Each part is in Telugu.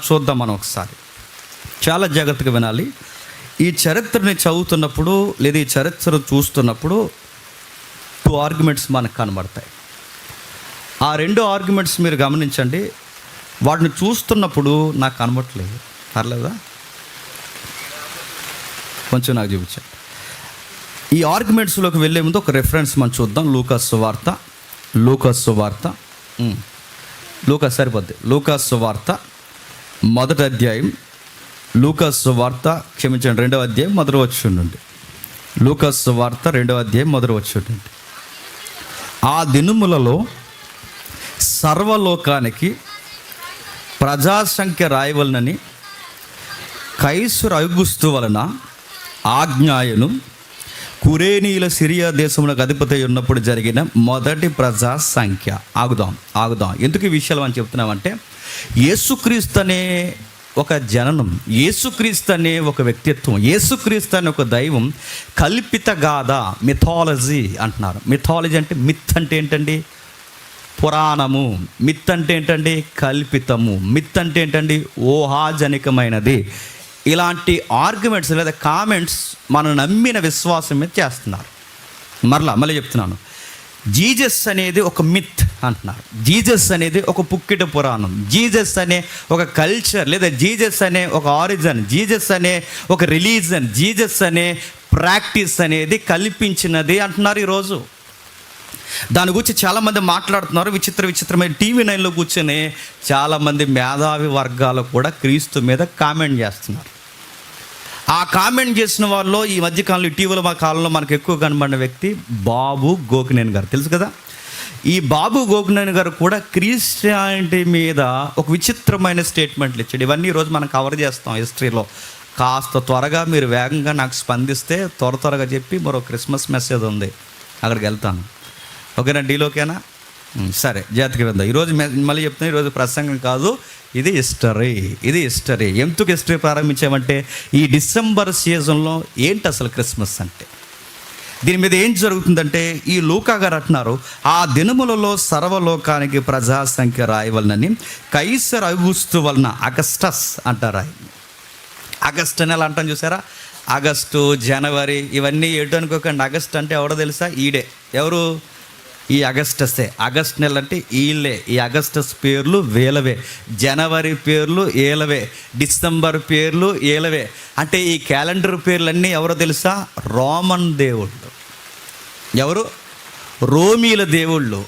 చూద్దాం మనం ఒకసారి. చాలా జాగ్రత్తగా వినాలి. ఈ చరిత్రని చదువుతున్నప్పుడు లేదా ఈ చరిత్ర చూస్తున్నప్పుడు 2 ఆర్గ్యుమెంట్స్ మనకు కనబడతాయి. ఆ 2 ఆర్గ్యుమెంట్స్ మీరు గమనించండి. వాటిని చూస్తున్నప్పుడు నాకు కనబడట్లేదు, పర్లేదా? కొంచెం నాకు చూపించండి. ఈ ఆర్గ్యుమెంట్స్లోకి వెళ్ళే ముందు ఒక రెఫరెన్స్ మనం చూద్దాం. లూకాసు సరిపోద్ది. లూకాసు సువార్త 1వ అధ్యాయం, లూకాసు సువార్త 2వ అధ్యాయం 1వ వచనం నుండి. లూకాసు సువార్త 2వ అధ్యాయం 1వ వచనం నుండి. ఆ దినములలో సర్వలోకానికి ప్రజాసంఖ్య రాయవలనని కైసరు అగుస్తు వలన ఆజ్ఞాయను కురేనీయుల సిరియా దేశమునకు అధిపతి ఉన్నప్పుడు జరిగిన మొదటి ప్రజా సంఖ్య. ఆగుదాం. ఎందుకు ఈ విషయాలు అని చెప్తున్నామంటే, యేసుక్రీస్తు అనే ఒక జననం, యేసుక్రీస్తు అనే ఒక వ్యక్తిత్వం, యేసుక్రీస్తు అనే ఒక దైవం కల్పిత గాథ, మిథాలజీ అంటున్నారు. మిథాలజీ అంటే మిత్ అంటే ఏంటండి? పురాణము. మిత్ అంటే ఏంటండి? కల్పితము. మిత్ అంటే ఏంటండి? ఊహాజనికమైనది. ఇలాంటి ఆర్గ్యుమెంట్స్ లేదా కామెంట్స్ మనం నమ్మిన విశ్వాసం మీద చేస్తున్నారు. మళ్ళీ చెప్తున్నాను, జీసస్ అనేది ఒక మిత్ అంటున్నారు. జీసస్ అనేది ఒక పుక్కిట పురాణం, జీసస్ అనే ఒక కల్చర్, లేదా జీసస్ అనే ఒక ఆరిజిన్, జీసస్ అనే ఒక రిలీజన్, జీసస్ అనే ప్రాక్టీస్ అనేది కల్పించినది అంటున్నారు ఈరోజు. దాని గురించి చాలామంది మాట్లాడుతున్నారు. విచిత్రమైన టీవీ9లో కూర్చొని చాలామంది మేధావి వర్గాలు కూడా క్రీస్తు మీద కామెంట్ చేస్తున్నారు. ఆ కామెంట్ చేసిన వాళ్ళు ఈ మధ్యకాలంలో, ఇటీవల మా కాలంలో మనకు ఎక్కువ కనబడిన వ్యక్తి బాబు గోకినేని గారు, తెలుసు కదా. ఈ బాబు గోకినేని గారు కూడా క్రిస్టియానిటీ మీద ఒక విచిత్రమైన స్టేట్మెంట్లు ఇచ్చాడు. ఇవన్నీ ఈరోజు మనం కవర్ చేస్తాం హిస్టరీలో. కాస్త త్వరగా మీరు వేగంగా నాకు స్పందిస్తే త్వరగా చెప్పి మరో క్రిస్మస్ మెసేజ్ ఉంది, అక్కడికి వెళ్తాను. ఓకేనా? డీలోకేనా? సరే, జాతికి వెళ్దాం. ఈరోజు మళ్ళీ చెప్తున్నా, ఈరోజు ప్రసంగం కాదు, ఇది హిస్టరీ. ఎందుకు హిస్టరీ ప్రారంభించామంటే, ఈ డిసెంబర్ సీజన్లో ఏంటి అసలు క్రిస్మస్ అంటే, దీని మీద ఏం జరుగుతుందంటే, ఈ లూకా గారు అంటున్నారు, ఆ దినములలో సర్వలోకానికి ప్రజాసంఖ్య రాయవలనని కైసర్ అగుస్తు వలన, అగస్టస్ అంటారు ఆయన. ఆగస్ట్ అని ఎలా అంటాం చూసారా? ఆగస్టు, జనవరి ఇవన్నీ ఏటో అనుకోకండి. ఆగస్ట్ అంటే ఎవడో తెలుసా? ఈడే. ఎవరు? ఈ అగస్టసే. ఆగస్ట్ నెల అంటే వీళ్ళే. ఈ అగస్టస్ పేర్లు వీళ్ళవే, జనవరి పేర్లు వీళ్ళవే, డిసెంబర్ పేర్లు వీళ్ళవే. అంటే ఈ క్యాలెండర్ పేర్లన్నీ ఎవరో తెలుసా? రోమన్ దేవుళ్ళు. ఎవరు? రోమీల దేవుళ్ళు.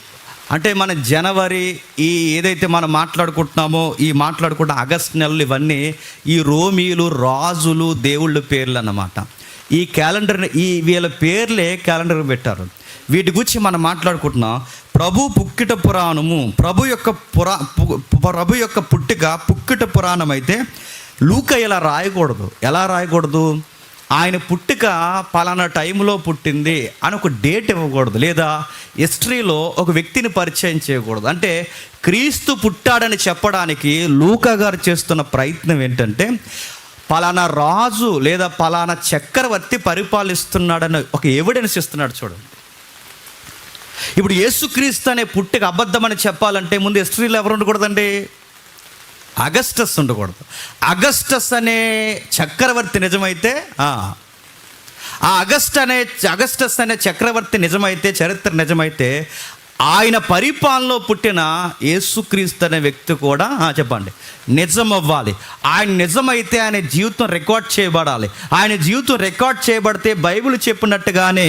అంటే మన జనవరి, ఈ ఏదైతే మనం మాట్లాడుకుంటున్నామో, ఈ మాట్లాడుకుంటున్న ఆగస్ట్ నెలలు, ఇవన్నీ ఈ రోమీలు, రాజులు, దేవుళ్ళ పేర్లు అన్నమాట. ఈ క్యాలెండర్ని, ఈ వీళ్ళ పేర్లే క్యాలెండర్ పెట్టారు. వీటి గురించి మనం మాట్లాడుకుంటున్నాం. ప్రభు పుక్కిట పురాణము, ప్రభు యొక్క పుట్టిక పుక్కిట పురాణం అయితే లూకా ఇలా రాయకూడదు. ఎలా రాయకూడదు? ఆయన పుట్టిక పలానా టైంలో పుట్టింది అని ఒక డేట్ ఇవ్వకూడదు, లేదా హిస్టరీలో ఒక వ్యక్తిని పరిచయం చేయకూడదు. అంటే క్రీస్తు పుట్టాడని చెప్పడానికి లూకా గారు చేస్తున్న ప్రయత్నం ఏంటంటే, పలానా రాజు లేదా పలానా చక్రవర్తి పరిపాలిస్తున్నాడని ఒక ఎవిడెన్స్ ఇస్తున్నాడు. చూడండి, ఇప్పుడు యేసుక్రీస్తు అనే పుట్టిక అబద్ధమని చెప్పాలంటే ముందు హిస్టరీలో ఎవరు ఉండకూడదండి? అగస్టస్ ఉండకూడదు. అగస్టస్ అనే చక్రవర్తి నిజమైతే, ఆ అగస్టస్ అనే చక్రవర్తి నిజమైతే, చరిత్ర నిజమైతే, ఆయన పరిపాలనలో పుట్టిన యేసుక్రీస్తు అనే వ్యక్తి కూడా చెప్పండి నిజం అవ్వాలి. ఆయన నిజమైతే ఆయన జీవితం రికార్డ్ చేయబడాలి. ఆయన జీవితం రికార్డ్ చేయబడితే బైబిల్ చెప్పినట్టుగానే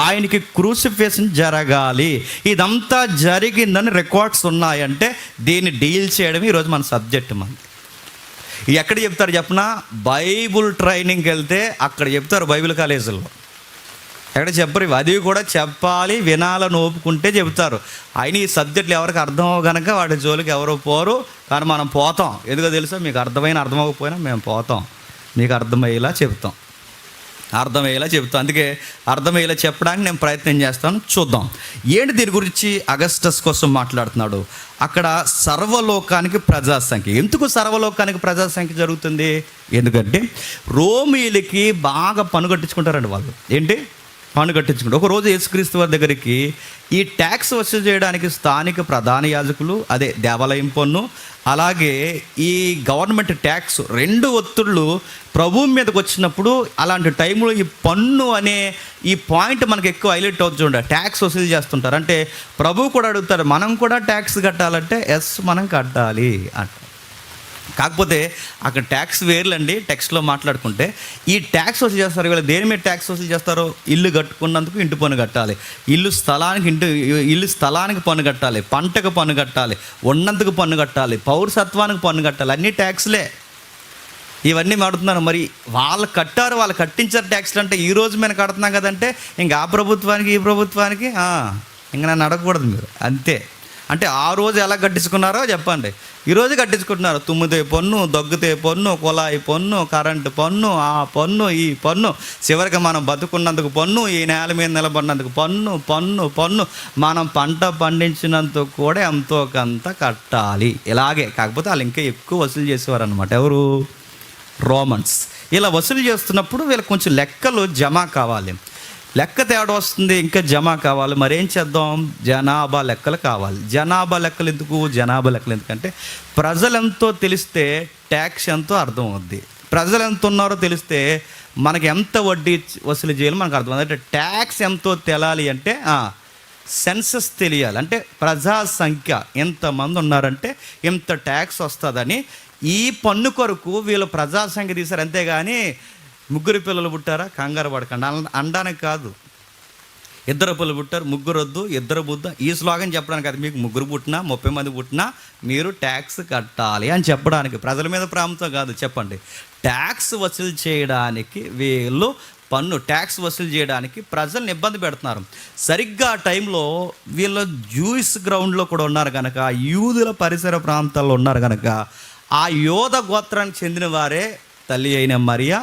ఆయనకి క్రూసిఫిక్షన్ జరగాలి. ఇదంతా జరిగిందని రికార్డ్స్ ఉన్నాయంటే దీన్ని డీల్ చేయడం ఈరోజు మన సబ్జెక్ట్. మనకి ఎక్కడ చెప్తారు చెప్పనా? బైబుల్ ట్రైనింగ్కి వెళ్తే అక్కడ చెప్తారు, బైబిల్ కాలేజీల్లో. ఎక్కడ చెప్పరు. అది కూడా చెప్పాలి, వినాలని ఒప్పుకుంటే చెబుతారు. అయినా ఈ సబ్జెక్టులు ఎవరికి అర్థం కనుక వాటి జోలికి ఎవరో పోరు. కానీ మనం పోతాం. ఎందుకో తెలుసా? మీకు అర్థమవకపోయినా మేము పోతాం, మీకు అర్థమయ్యేలా చెబుతాం. అందుకే అర్థమయ్యేలా చెప్పడానికి నేను ప్రయత్నం చేస్తాను. చూద్దాం ఏంటి దీని గురించి. అగస్టస్ కోసం మాట్లాడుతున్నాడు. అక్కడ సర్వలోకానికి ప్రజాసంఖ్య. ఎందుకు సర్వలోకానికి ప్రజాసంఖ్య జరుగుతుంది? ఎందుకంటే రోమీలకి బాగా పనుగట్టించుకుంటారండి వాళ్ళు. ఏంటి? పన్ను కట్టించుకుంటారు. ఒకరోజు యేసుక్రీస్తు వారి దగ్గరికి ఈ ట్యాక్స్ వసూలు చేయడానికి స్థానిక ప్రధాన యాజకులు, అదే దేవాలయం పన్ను, అలాగే ఈ గవర్నమెంట్ ట్యాక్స్, రెండు ఒత్తిళ్ళు ప్రభువు మీదకి వచ్చినప్పుడు, అలాంటి టైంలో ఈ పన్ను అనే ఈ పాయింట్ మనకు ఎక్కువ హైలైట్ అవుతుంది. చూడండి, ట్యాక్స్ వసూలు చేస్తుంటారు అంటే ప్రభువు కూడా అడుగుతారు, మనం కూడా ట్యాక్స్ కట్టాలంటే ఎస్ మనం కట్టాలి అంట. కాకపోతే అక్కడ ట్యాక్స్ వేర్లండి. టెక్స్ట్లో మాట్లాడుకుంటే ఈ ట్యాక్స్ వసూలు చేస్తారు. వీళ్ళు దేని మీద ట్యాక్స్ వసూలు చేస్తారో, ఇల్లు కట్టుకున్నందుకు ఇంటి పన్ను కట్టాలి, ఇల్లు స్థలానికి పన్ను కట్టాలి, పంటకు పన్ను కట్టాలి, ఉన్నందుకు పన్ను కట్టాలి, పౌరసత్వానికి పన్ను కట్టాలి, అన్నీ ట్యాక్స్లే. ఇవన్నీ మాడుతున్నారు. మరి వాళ్ళు కట్టారు, వాళ్ళు కట్టించారు ట్యాక్స్లు అంటే ఈ రోజు మేము కడుతున్నాం కదంటే ఇంకా ఆ ప్రభుత్వానికి ఈ ప్రభుత్వానికి ఇంకా నన్ను అడగకూడదు మీరు, అంతే. అంటే ఆ రోజు ఎలా కట్టించుకున్నారో చెప్పండి, ఈరోజు కట్టించుకుంటున్నారు. తుమ్మితే పన్ను, దగ్గితే పన్ను, కుళాయి పన్ను, కరెంటు పన్ను, ఆ పన్ను ఈ పన్ను, చివరికి మనం బతుకున్నందుకు పన్ను, ఈ నేల మీద నిలబడినందుకు పన్ను పన్ను పన్ను, మనం పంట పండించినందుకు కూడా ఎంతో కొంత కట్టాలి. ఇలాగే. కాకపోతే వాళ్ళు ఇంకా ఎక్కువ వసూలు చేసేవారు అనమాట. ఎవరు? రోమన్స్. ఇలా వసూలు చేస్తున్నప్పుడు వీళ్ళకి కొంచెం లెక్కలు జమ కావాలి. లెక్క తేడా వస్తుంది, ఇంకా జమ కావాలి. మరేం చేద్దాం? జనాభా లెక్కలు కావాలి. జనాభా లెక్కలు ఎందుకు? జనాభా లెక్కలు ఎందుకంటే ప్రజలు ఎంతో తెలిస్తే ట్యాక్స్ ఎంతో అర్థం అవుద్ది. ప్రజలు ఎంత ఉన్నారో తెలిస్తే మనకి ఎంత వడ్డీ వసూలు చేయాలో మనకు అర్థం అవుతుంది. అంటే ట్యాక్స్ ఎంతో తెలాలి అంటే సెన్సస్ తెలియాలి. అంటే ప్రజా సంఖ్య ఎంతమంది ఉన్నారంటే ఇంత ట్యాక్స్ వస్తుందని. ఈ పన్ను కొరకు వీళ్ళు ప్రజా సంఖ్య తీశారు, అంతేగాని ముగ్గురు పిల్లలు పుట్టారా కంగారు పడకండి అనడానికి కాదు. ఇద్దరు పిల్లలు పుట్టారు, ముగ్గురు వద్దు, ఇద్దరు బుద్ధ, ఈ స్లోగన్ చెప్పడానికి కాదు. మీకు ముగ్గురు పుట్టినా 30 మంది పుట్టినా మీరు ట్యాక్స్ కట్టాలి అని చెప్పడానికి, ప్రజల మీద ప్రేమతో కాదు. చెప్పండి, ట్యాక్స్ వసూలు చేయడానికి వీళ్ళు ట్యాక్స్ వసూలు చేయడానికి ప్రజల్ని ఇబ్బంది పెడుతున్నారు. సరిగ్గా ఆ టైంలో వీళ్ళు జూయిస్ గ్రౌండ్లో కూడా ఉన్నారు కనుక, యూదుల పరిసర ప్రాంతాల్లో ఉన్నారు కనుక, ఆ యోధ గోత్రానికి చెందిన వారే తల్లి అయిన మరియా,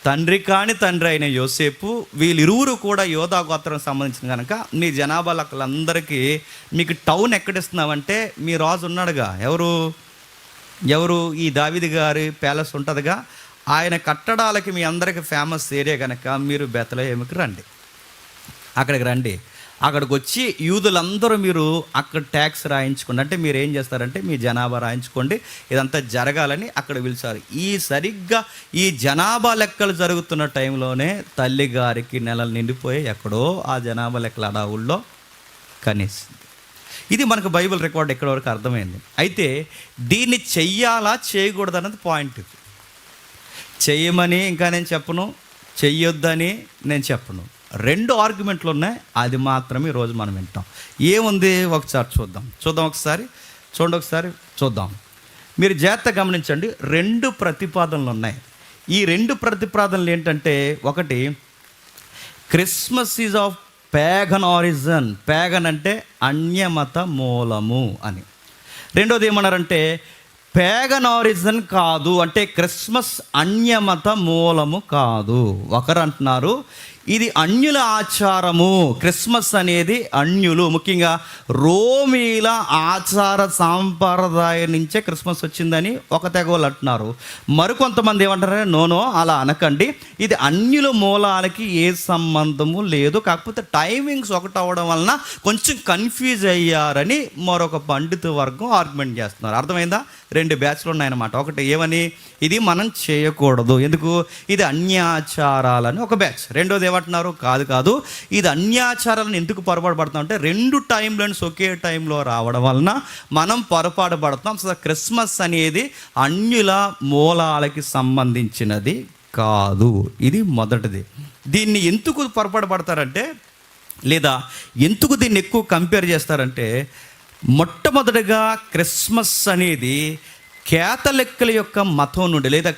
తండ్రి కాని తండ్రి అయిన యోసేపు, వీళ్ళిరువురు కూడా యోధా గోత్రానికి సంబంధించిన కనుక మీ జనాభా లెక్కలందరికీ మీకు టౌన్ ఎక్కడిస్తున్నామంటే మీ రాజు ఉన్నాడుగా, ఎవరు ఈ దావీదు గారి ప్యాలెస్ ఉంటుందిగా, ఆయన కట్టడాలకి మీ అందరికీ ఫేమస్ ఏరియా కనుక మీరు బెత్లెహేముకి రండి, అక్కడికి రండి. అక్కడికి వచ్చి యూదులందరూ మీరు అక్కడ ట్యాక్స్ రాయించుకోండి. అంటే మీరు ఏం చేస్తారంటే మీ జనాభా రాయించుకోండి, ఇదంతా జరగాలని అక్కడ పిలిచారు. సరిగ్గా ఈ జనాభా లెక్కలు జరుగుతున్న టైంలోనే తల్లి గారికి నెలలు నిండిపోయి ఎక్కడో ఆ జనాభా లెక్కల అడవుల్లో కనేసింది. ఇది మనకు బైబిల్ రికార్డ్ ఎక్కడి వరకు అర్థమైంది. అయితే దీన్ని చెయ్యాలా చేయకూడదు అన్నది పాయింట్. చెయ్యమని ఇంకా నేను చెప్పను, చెయ్యొద్దని నేను చెప్పను. 2 ఆర్గ్యుమెంట్లు ఉన్నాయి, అది మాత్రమే ఈరోజు మనం వింటాం. ఏముంది ఒకసారి చూద్దాం. ఒకసారి చూద్దాం. మీరు జాగ్రత్తగా గమనించండి, 2 ప్రతిపాదనలు ఉన్నాయి. ఈ 2 ప్రతిపాదనలు ఏంటంటే, ఒకటి Christmas is of pagan origin, pagan అంటే అన్యమత మూలము అని. రెండోది ఏమన్నారంటే ప్యాగన్ ఆరిజన్ కాదు, అంటే క్రిస్మస్ అన్యమత మూలము కాదు. ఒకరు అంటున్నారు ఇది అన్యుల ఆచారము, క్రిస్మస్ అనేది అన్యులు, ముఖ్యంగా రోమీల ఆచార సాంప్రదాయం నుంచే క్రిస్మస్ వచ్చిందని ఒక తెగ వాళ్ళు అంటున్నారు. మరికొంతమంది ఏమంటారు, నోనో అలా అనకండి, ఇది అన్యుల మూలాలకి ఏ సంబంధము లేదు, కాకపోతే టైమింగ్స్ ఒకటి అవ్వడం వలన కొంచెం కన్ఫ్యూజ్ అయ్యారని మరొక పండిత వర్గం ఆర్గ్యుమెంట్ చేస్తున్నారు. అర్థమైందా? 2 బ్యాచ్లు ఉన్నాయన్నమాట. ఒకటి ఏమని, ఇది మనం చేయకూడదు, ఎందుకు, ఇది అన్యాచారాలని ఒక బ్యాచ్. రెండోది ఏమంటున్నారు, కాదు ఇది అన్యాచారాలను ఎందుకు పొరపాటు పడుతున్నాం అంటే 2 టైం లైన్స్ ఒకే టైంలో రావడం వలన మనం పొరపాటు పడుతున్నాం. సో క్రిస్మస్ అనేది అన్యుల మూలాలకి సంబంధించినది కాదు. ఇది మొదటిది. దీన్ని ఎందుకు పొరపాటు పడతారంటే, లేదా ఎందుకు దీన్ని ఎక్కువ కంపేర్ చేస్తారంటే, మొట్టమొదటిగా క్రిస్మస్ అనేది కేథలిక్ల యొక్క మతం నుండి, లేదా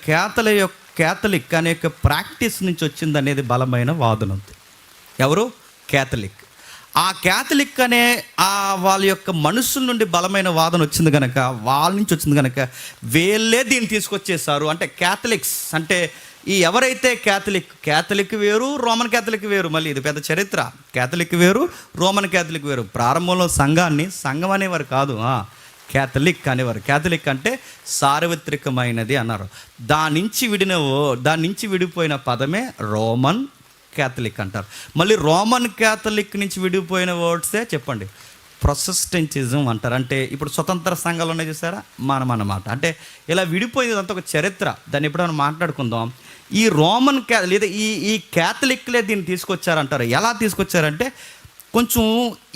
కేథలిక్ అనే యొక్క ప్రాక్టీస్ నుంచి వచ్చింది అనేది బలమైన వాదన ఉంది. ఎవరు? కేథలిక్. ఆ కేథలిక్ అనే వాళ్ళ యొక్క మనుషుల నుండి బలమైన వాదన వచ్చింది కనుక, వాళ్ళ నుంచి వచ్చింది కనుక వీళ్ళే దీన్ని తీసుకొచ్చేసారు. అంటే కేథలిక్స్ అంటే ఎవరైతే కేథలిక్ వేరు, రోమన్ కేథలిక్ వేరు. మళ్ళీ ఇది పెద్ద చరిత్ర. కేథలిక్ వేరు, రోమన్ కేథలిక్ వేరు. ప్రారంభంలో సంఘం అనేవారు కాదు, కేథలిక్ అనేవారు. కేథలిక్ అంటే సార్వత్రికమైనది అన్నారు. దాని నుంచి విడిపోయిన పదమే రోమన్ క్యాథలిక్ అంటారు. మళ్ళీ రోమన్ క్యాథలిక్ నుంచి విడిపోయిన వర్డ్సే చెప్పండి ప్రొటెస్టెంటిజం అంటారు. అంటే ఇప్పుడు స్వతంత్ర సంఘాలు ఉన్నాయి చూసారా, మనం అన్నమాట. అంటే ఇలా విడిపోయింది అంతా ఒక చరిత్ర, దాన్ని ఎప్పుడైనా మాట్లాడుకుందాం. ఈ రోమన్ లేదా ఈ క్యాథలిక్లే దీన్ని తీసుకొచ్చారంటారు. ఎలా తీసుకొచ్చారంటే కొంచెం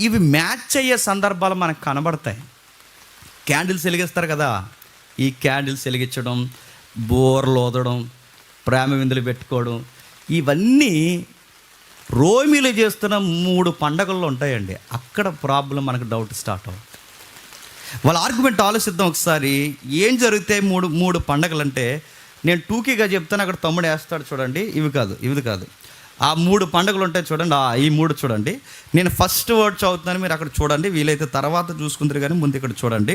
ఇవి మ్యాచ్ అయ్యే సందర్భాలు మనకు కనబడతాయి. క్యాండిల్స్ వెలిగిస్తారు కదా, ఈ క్యాండిల్స్ వెలిగించడం, బోర్లు ఊదడం, ప్రేమ విందులు పెట్టుకోవడం, ఇవన్నీ రోమిలు చేస్తున్న 3 పండగల్లో ఉంటాయండి. అక్కడ ప్రాబ్లం మనకు డౌట్ స్టార్ట్ అవుతుంది. వాళ్ళ ఆర్గ్యుమెంట్ ఆలోచిద్దాం ఒకసారి. ఏం జరుగుతాయి మూడు పండగలు అంటే, నేను టూకీగా చెప్తాను, అక్కడ తమ్ముడు వేస్తాడు చూడండి. ఇవి కాదు ఆ 3 పండుగలు ఉంటాయి చూడండి. ఈ 3 చూడండి. నేను ఫస్ట్ వర్డ్ చదువుతున్నాను, మీరు అక్కడ చూడండి. వీలైతే తర్వాత చూసుకుంటారు కానీ ముందు ఇక్కడ చూడండి.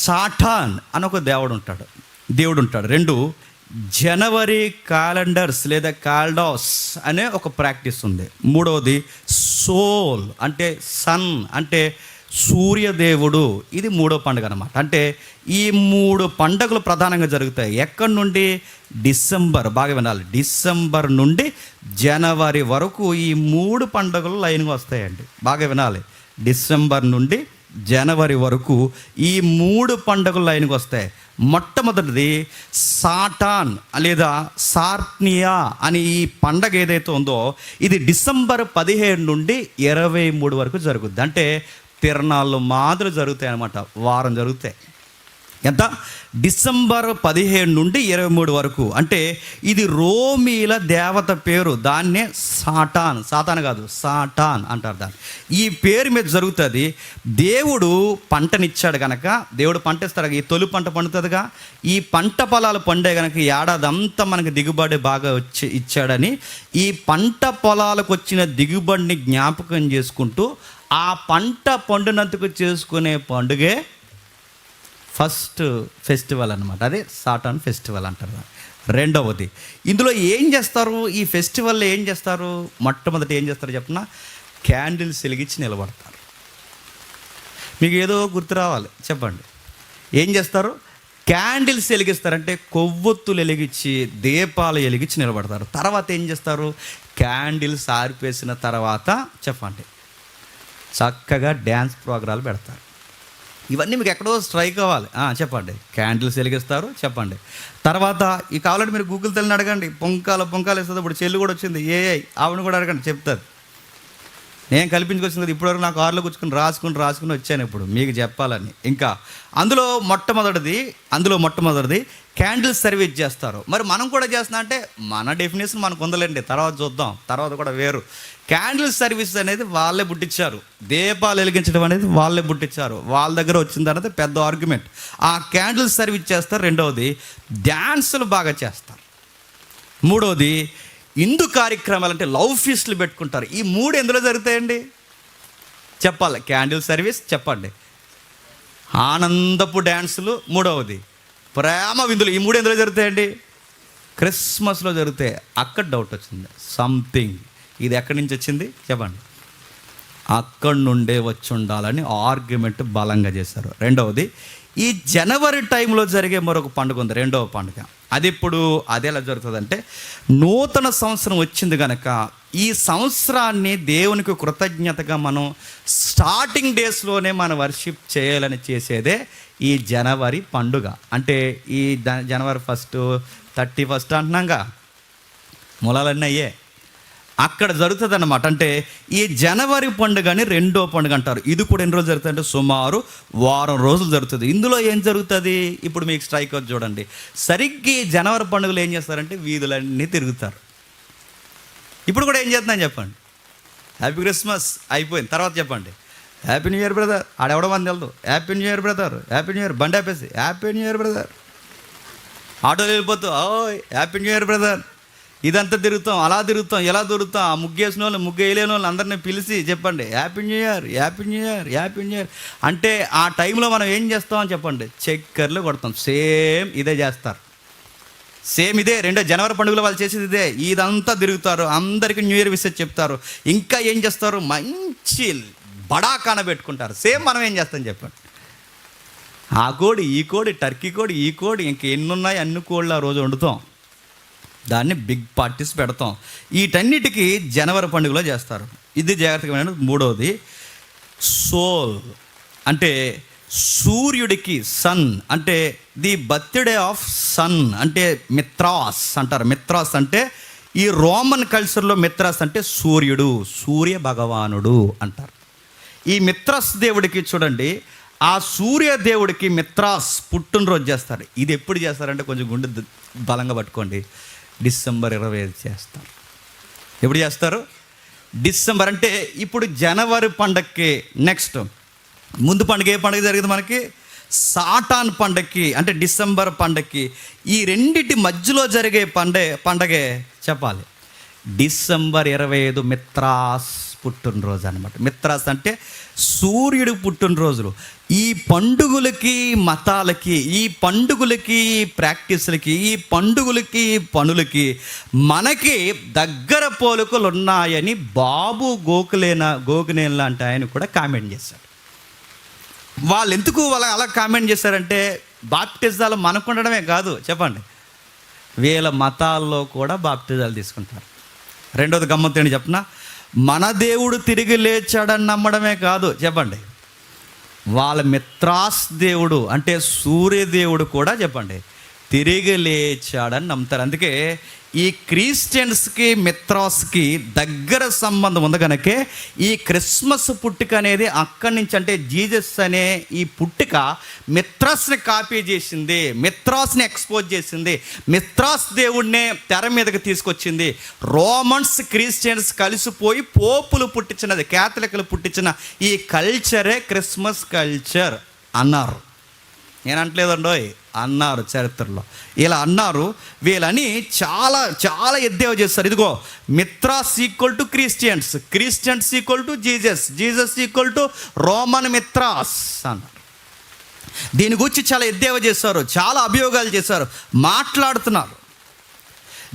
సాటాన్ అని ఒక దేవుడు ఉంటాడు. 2 జనవరి క్యాలెండర్స్ లేదా కాల్డాస్ అనే ఒక ప్రాక్టీస్ ఉంది. 3వది సోల్ అంటే సన్ అంటే సూర్యదేవుడు. ఇది 3వ పండుగ అన్నమాట. అంటే ఈ 3 పండుగలు ప్రధానంగా జరుగుతాయి. ఎక్కడి నుండి? డిసెంబర్, బాగా వినాలి, డిసెంబర్ నుండి జనవరి వరకు ఈ 3 పండుగలు లైన్గా వస్తాయండి. బాగా వినాలి, డిసెంబర్ నుండి జనవరి వరకు ఈ 3 పండుగలు లైన్కి వస్తాయి. మొట్టమొదటిది సాటాన్ లేదా సార్నియా అని ఈ పండగ ఏదైతే ఉందో ఇది డిసెంబర్ 17 నుండి 23 వరకు జరుగుద్ది. అంటే తిరణాలు మాదిరి జరుగుతాయి అన్నమాట, వారం జరుగుతాయి. ఎంత? డిసెంబర్ 17 నుండి 23 వరకు. అంటే ఇది రోమీల దేవత పేరు, దాన్నే సాతాన్ కాదు సాటాన్ అంటారు దాన్ని. ఈ పేరు మీద జరుగుతుంది. దేవుడు పంటనిచ్చాడు కనుక, దేవుడు పంట ఇస్తాడు, ఈ తొలి పంట పండుతుందిగా, ఈ పంట పొలాలు పండే కనుక ఏడాది అంతా మనకి దిగుబడి బాగా ఇచ్చాడని ఈ పంట పొలాలకు వచ్చిన దిగుబడిని జ్ఞాపకం చేసుకుంటూ ఆ పంట పండునందుకు చేసుకునే పండుగే ఫస్ట్ ఫెస్టివల్ అనమాట. అదే సాటాన్ ఫెస్టివల్ అంటారు. 2వది, ఇందులో ఏం చేస్తారు? ఈ ఫెస్టివల్లో ఏం చేస్తారు? మొట్టమొదటి ఏం చేస్తారు చెప్పిన, క్యాండిల్స్ వెలిగించి నిలబడతారు. మీకు ఏదో గుర్తు రావాలి, చెప్పండి. ఏం చేస్తారు? క్యాండిల్స్ వెలిగిస్తారంటే కొవ్వొత్తులు వెలిగించి దీపాలు వెలిగించి నిలబడతారు. తర్వాత ఏం చేస్తారు? క్యాండిల్స్ ఆరిపేసిన తర్వాత చెప్పండి చక్కగా డ్యాన్స్ ప్రోగ్రాలు పెడతారు. ఇవన్నీ మీకు ఎక్కడో స్ట్రైక్ అవ్వాలి. చెప్పండి, క్యాండిల్స్ వెలిగిస్తారు, చెప్పండి. తర్వాత ఈ కావాలంటే మీరు గూగుల్ తల్లిని అడగండి, పొంకాలు ఇస్తుంది. ఇప్పుడు చెల్లి కూడా వచ్చింది, ఆవిడ కూడా అడగండి, చెప్తుంది. నేను కల్పించుకొచ్చింది కదా, ఇప్పటివరకు నాకు కారులో కూర్చుని రాసుకుని వచ్చాను ఇప్పుడు మీకు చెప్పాలని. ఇంకా అందులో మొట్టమొదటిది క్యాండిల్స్ సర్వీస్ చేస్తారు. మరి మనం కూడా చేస్తున్నా అంటే మన డెఫినేషన్ మనకు ఉందలేండి, తర్వాత చూద్దాం, తర్వాత కూడా వేరు. క్యాండిల్స్ సర్వీస్ అనేది వాళ్ళే పుట్టించారు, దీపాలు వెలిగించడం అనేది వాళ్ళే పుట్టించారు, వాళ్ళ దగ్గర వచ్చింది అనేది పెద్ద ఆర్గ్యుమెంట్. ఆ క్యాండిల్స్ సర్వీస్ చేస్తారు. 2వది డ్యాన్సులు బాగా చేస్తారు. 3వది హిందూ కార్యక్రమాలు అంటే లవ్ ఫీస్ట్లు పెట్టుకుంటారు. ఈ 3 ఎందులో జరుగుతాయండి చెప్పాలి? క్యాండిల్ సర్వీస్, చెప్పండి, ఆనందపు డ్యాన్సులు, 3వది ప్రేమ విందులు. ఈ 3 ఎందులో జరుగుతాయండి? క్రిస్మస్లో జరుగుతాయి. అక్కడ డౌట్ వచ్చింది, సంథింగ్ ఇది ఎక్కడి నుంచి వచ్చింది చెప్పండి? అక్కడి నుండే వచ్చి ఉండాలని ఆర్గ్యుమెంట్ బలంగా చేశారు. 2వది ఈ జనవరి టైంలో జరిగే మరొక పండుగ ఉంది, 2వ పండుగ. అది ఎలా జరుగుతుందంటే, నూతన సంవత్సరం వచ్చింది కనుక ఈ సంవత్సరాన్ని దేవునికి కృతజ్ఞతగా మనం స్టార్టింగ్ డేస్లోనే మనం వర్షిప్ చేయాలని చేసేదే ఈ జనవరి పండుగ. అంటే ఈ జనవరి 1, 31 అంటున్నాగా, మూలాలన్నీ అయ్యే అక్కడ జరుగుతుంది అన్నమాట. అంటే ఈ జనవరి పండుగని 2వ పండుగ అంటారు. ఇది కూడా ఎన్ని రోజులు జరుగుతుంది అంటే సుమారు వారం రోజులు జరుగుతుంది. ఇందులో ఏం జరుగుతుంది ఇప్పుడు మీకు స్ట్రైక్ అవుట్ చూడండి. సరిగ్గా జనవరి పండుగలు ఏం చేస్తారంటే వీధులన్నీ తిరుగుతారు. ఇప్పుడు కూడా ఏం చేస్తున్నాను చెప్పండి? హ్యాపీ క్రిస్మస్ అయిపోయింది, తర్వాత చెప్పండి హ్యాపీ న్యూ ఇయర్ బ్రదర్. ఆడెవడో మంది వెళ్తాం, happy new year brother, happy new year, బండి ఆపేసి హ్యాపీ న్యూ ఇయర్ బ్రదర్, ఆటోలో వెళ్ళిపోతూ హ్యాపీ న్యూ ఇయర్ బ్రదర్. ఇదంతా తిరుగుతాం, అలా తిరుగుతాం, ఎలా తిరుగుతాం. ఆ ముగ్గేసిన వాళ్ళు, ముగ్గు వేయలేని వాళ్ళు అందరినీ పిలిచి చెప్పండి happy new year, happy new year, happy new year. అంటే ఆ టైంలో మనం ఏం చేస్తామని చెప్పండి? చక్కర్లు కొడతాం. సేమ్ ఇదే చేస్తారు, సేమ్ ఇదే. 2వ జనవరి పండుగలో వాళ్ళు చేసేది ఇదే. ఇదంతా తిరుగుతారు, అందరికీ న్యూ ఇయర్ విషయం చెప్తారు. ఇంకా ఏం చేస్తారు? మంచి బడాకాన పెట్టుకుంటారు. సేమ్ మనం ఏం చేస్తాం చెప్పండి? ఆ కోడి, ఈ కోడి, టర్కీ కోడి, ఈ కోడి, ఇంక ఎన్ని ఉన్నాయి అన్ని కోళ్ళు ఆ రోజు వండుతాం. దాన్ని బిగ్ పార్టీస్ పెడతాం. వీటన్నిటికీ జనవరి పండుగలో చేస్తారు. ఇది జాగ్రత్తగా మూడవది సోల్, అంటే సూర్యుడికి సన్, అంటే ది బర్త్డే ఆఫ్ సన్, అంటే మిత్రాస్ అంటారు. మిత్రాస్ అంటే ఈ రోమన్ కల్చర్లో మిత్రాస్ అంటే సూర్యుడు, సూర్య భగవానుడు అంటారు. ఈ మిత్రాస్ దేవుడికి చూడండి, ఆ సూర్య దేవుడికి మిత్రాస్ పుట్టినరోజు చేస్తారు. ఇది ఎప్పుడు చేస్తారంటే కొంచెం గుండె బలంగా పట్టుకోండి, డిసెంబర్ 25 చేస్తారు. ఎప్పుడు చేస్తారు? డిసెంబర్. అంటే ఇప్పుడు జనవరి పండగకి నెక్స్ట్ ముందు పండుగ ఏ పండుగ జరిగింది మనకి? సాటాన్ పండగకి, అంటే డిసెంబర్ పండగకి. ఈ రెండిటి మధ్యలో జరిగే పండగే చెప్పాలి డిసెంబర్ 25 మిత్రాస్ పుట్టినరోజు అనమాట. మిత్రాస్ అంటే సూర్యుడు పుట్టినరోజులు. ఈ పండుగలకి మతాలకి, ఈ పండుగలకి ప్రాక్టీసులకి, ఈ పండుగలకి పనులకి మనకి దగ్గర పోలికలు ఉన్నాయని బాబు గోకునేన్ లాంటి ఆయన కూడా కామెంట్ చేశారు. వాళ్ళు ఎందుకు అలా కామెంట్ చేశారంటే బాప్టిజాలు మనకు ఉండడమే కాదు, చెప్పండి, వీళ్ళ మతాల్లో కూడా బాప్టిజాలు తీసుకుంటారు. రెండోది గమ్మత్తు ఏంటి చెప్పనా? మన దేవుడు తిరిగి లేచాడని నమ్మడమే కాదు, చెప్పండి, వాళ్ళ మిత్రాస్ దేవుడు అంటే సూర్యదేవుడు కూడా చెప్పండి తిరిగి లేచాడని నమ్ముతారు. అందుకే ఈ క్రిస్టియన్స్కి మిత్రాస్కి దగ్గర సంబంధం ఉంది కనుకే ఈ క్రిస్మస్ పుట్టుక అనేది అక్కడి నుంచి, అంటే జీసస్ అనే ఈ పుట్టుక మిత్రాస్ని కాపీ చేసింది, మిత్రాస్ని ఎక్స్పోజ్ చేసింది, మిత్రాస్ దేవుడినే తెర మీదకి తీసుకొచ్చింది. రోమన్స్ క్రిస్టియన్స్ కలిసిపోయి పోపులు పుట్టించినది, క్యాథలిక్లు పుట్టించిన ఈ కల్చరే క్రిస్మస్ కల్చర్ అన్నారు. నేను అంటలేదండోయ్, అన్నారు చరిత్రలో. ఇలా అన్నారు. వీళ్ళని చాలా చాలా ఎద్దేవా చేస్తారు. ఇదిగో Mithras equal to Christians, Christians equal to Jesus, Jesus equal to Roman Mithras అన్నారు. దీని గురించి చాలా ఎద్దేవా చేశారు, చాలా అభియోగాలు చేశారు, మాట్లాడుతున్నారు.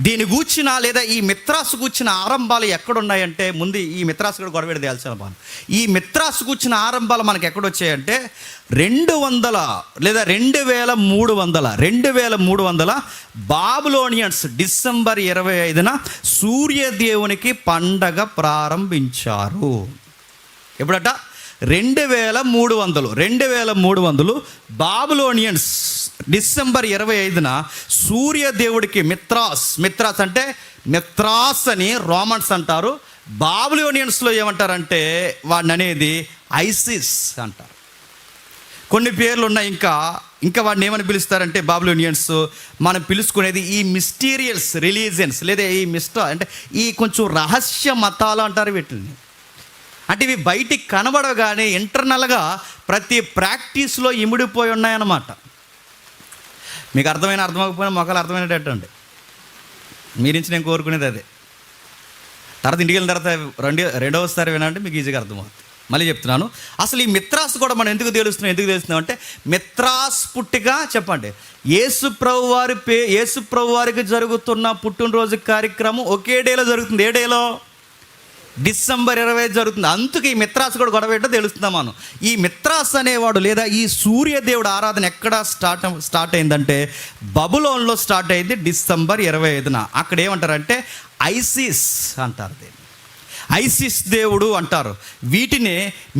దీని గూర్చిన లేదా ఈ మిత్రాసు కూర్చిన ఆరంభాలు ఎక్కడున్నాయంటే, ముందు ఈ మిత్రాసు కూడా గొడవ తేల్చిన బాను. ఈ మిత్రాసు కూర్చిన ఆరంభాలు మనకు ఎక్కడొచ్చాయంటే 200 లేదా 2300 బాబులోనియన్స్ డిసెంబర్ 25న సూర్యదేవునికి పండగ ప్రారంభించారు. ఎప్పుడట? 2300 బాబులోనియన్స్ డిసెంబర్ 25న సూర్యదేవుడికి మిత్రాస్ అంటే మిత్రాస్ అని రోమన్స్ అంటారు. బాబులోనియన్స్లో ఏమంటారంటే వాడిని అనేది ఐసిస్ అంటారు. కొన్ని పేర్లు ఉన్నాయి. ఇంకా వాడిని ఏమని పిలుస్తారంటే బాబులోనియన్స్ మనం పిలుచుకునేది ఈ మిస్టీరియస్ రిలీజియన్స్, లేదా ఈ అంటే ఈ కొంచెం రహస్య మతాలు అంటారు వీటిని. అంటే ఇవి బయటికి కనబడవు కానీ ఇంటర్నల్గా ప్రతి ప్రాక్టీస్లో ఇమిడిపోయి ఉన్నాయన్నమాట. మీకు అర్థమైపోయినా మొక్కలు అర్థమైనట్టండి. మీ నుంచి నేను కోరుకునేది అదే. తర్వాత ఇంటికి వెళ్ళిన తర్వాత రెండవసారి వినంటే మీకు ఈజీగా అర్థమవుతుంది. మళ్ళీ చెప్తున్నాను, అసలు ఈ మిత్రాస్ కూడా మనం ఎందుకు తెలుస్తున్నాం అంటే మిత్రాస్ పుట్టిక చెప్పండి యేసుప్రభు వారికి జరుగుతున్న పుట్టినరోజు కార్యక్రమం ఒకే డేలో జరుగుతుంది. ఏ డేలో? డిసెంబర్ 25 జరుగుతుంది. అందుకే ఈ మిత్రాస్ కూడా గొడవ ఏంటో తెలుస్తున్నాం మనం. ఈ మిత్రాస్ అనేవాడు లేదా ఈ సూర్యదేవుడు ఆరాధన ఎక్కడ స్టార్ట్ అయిందంటే బబులోన్లో స్టార్ట్ అయింది డిసెంబర్ 25న. అక్కడ ఏమంటారంటే ఐసిస్ అంటారు, దీన్ని ఐసిస్ దేవుడు అంటారు. వీటిని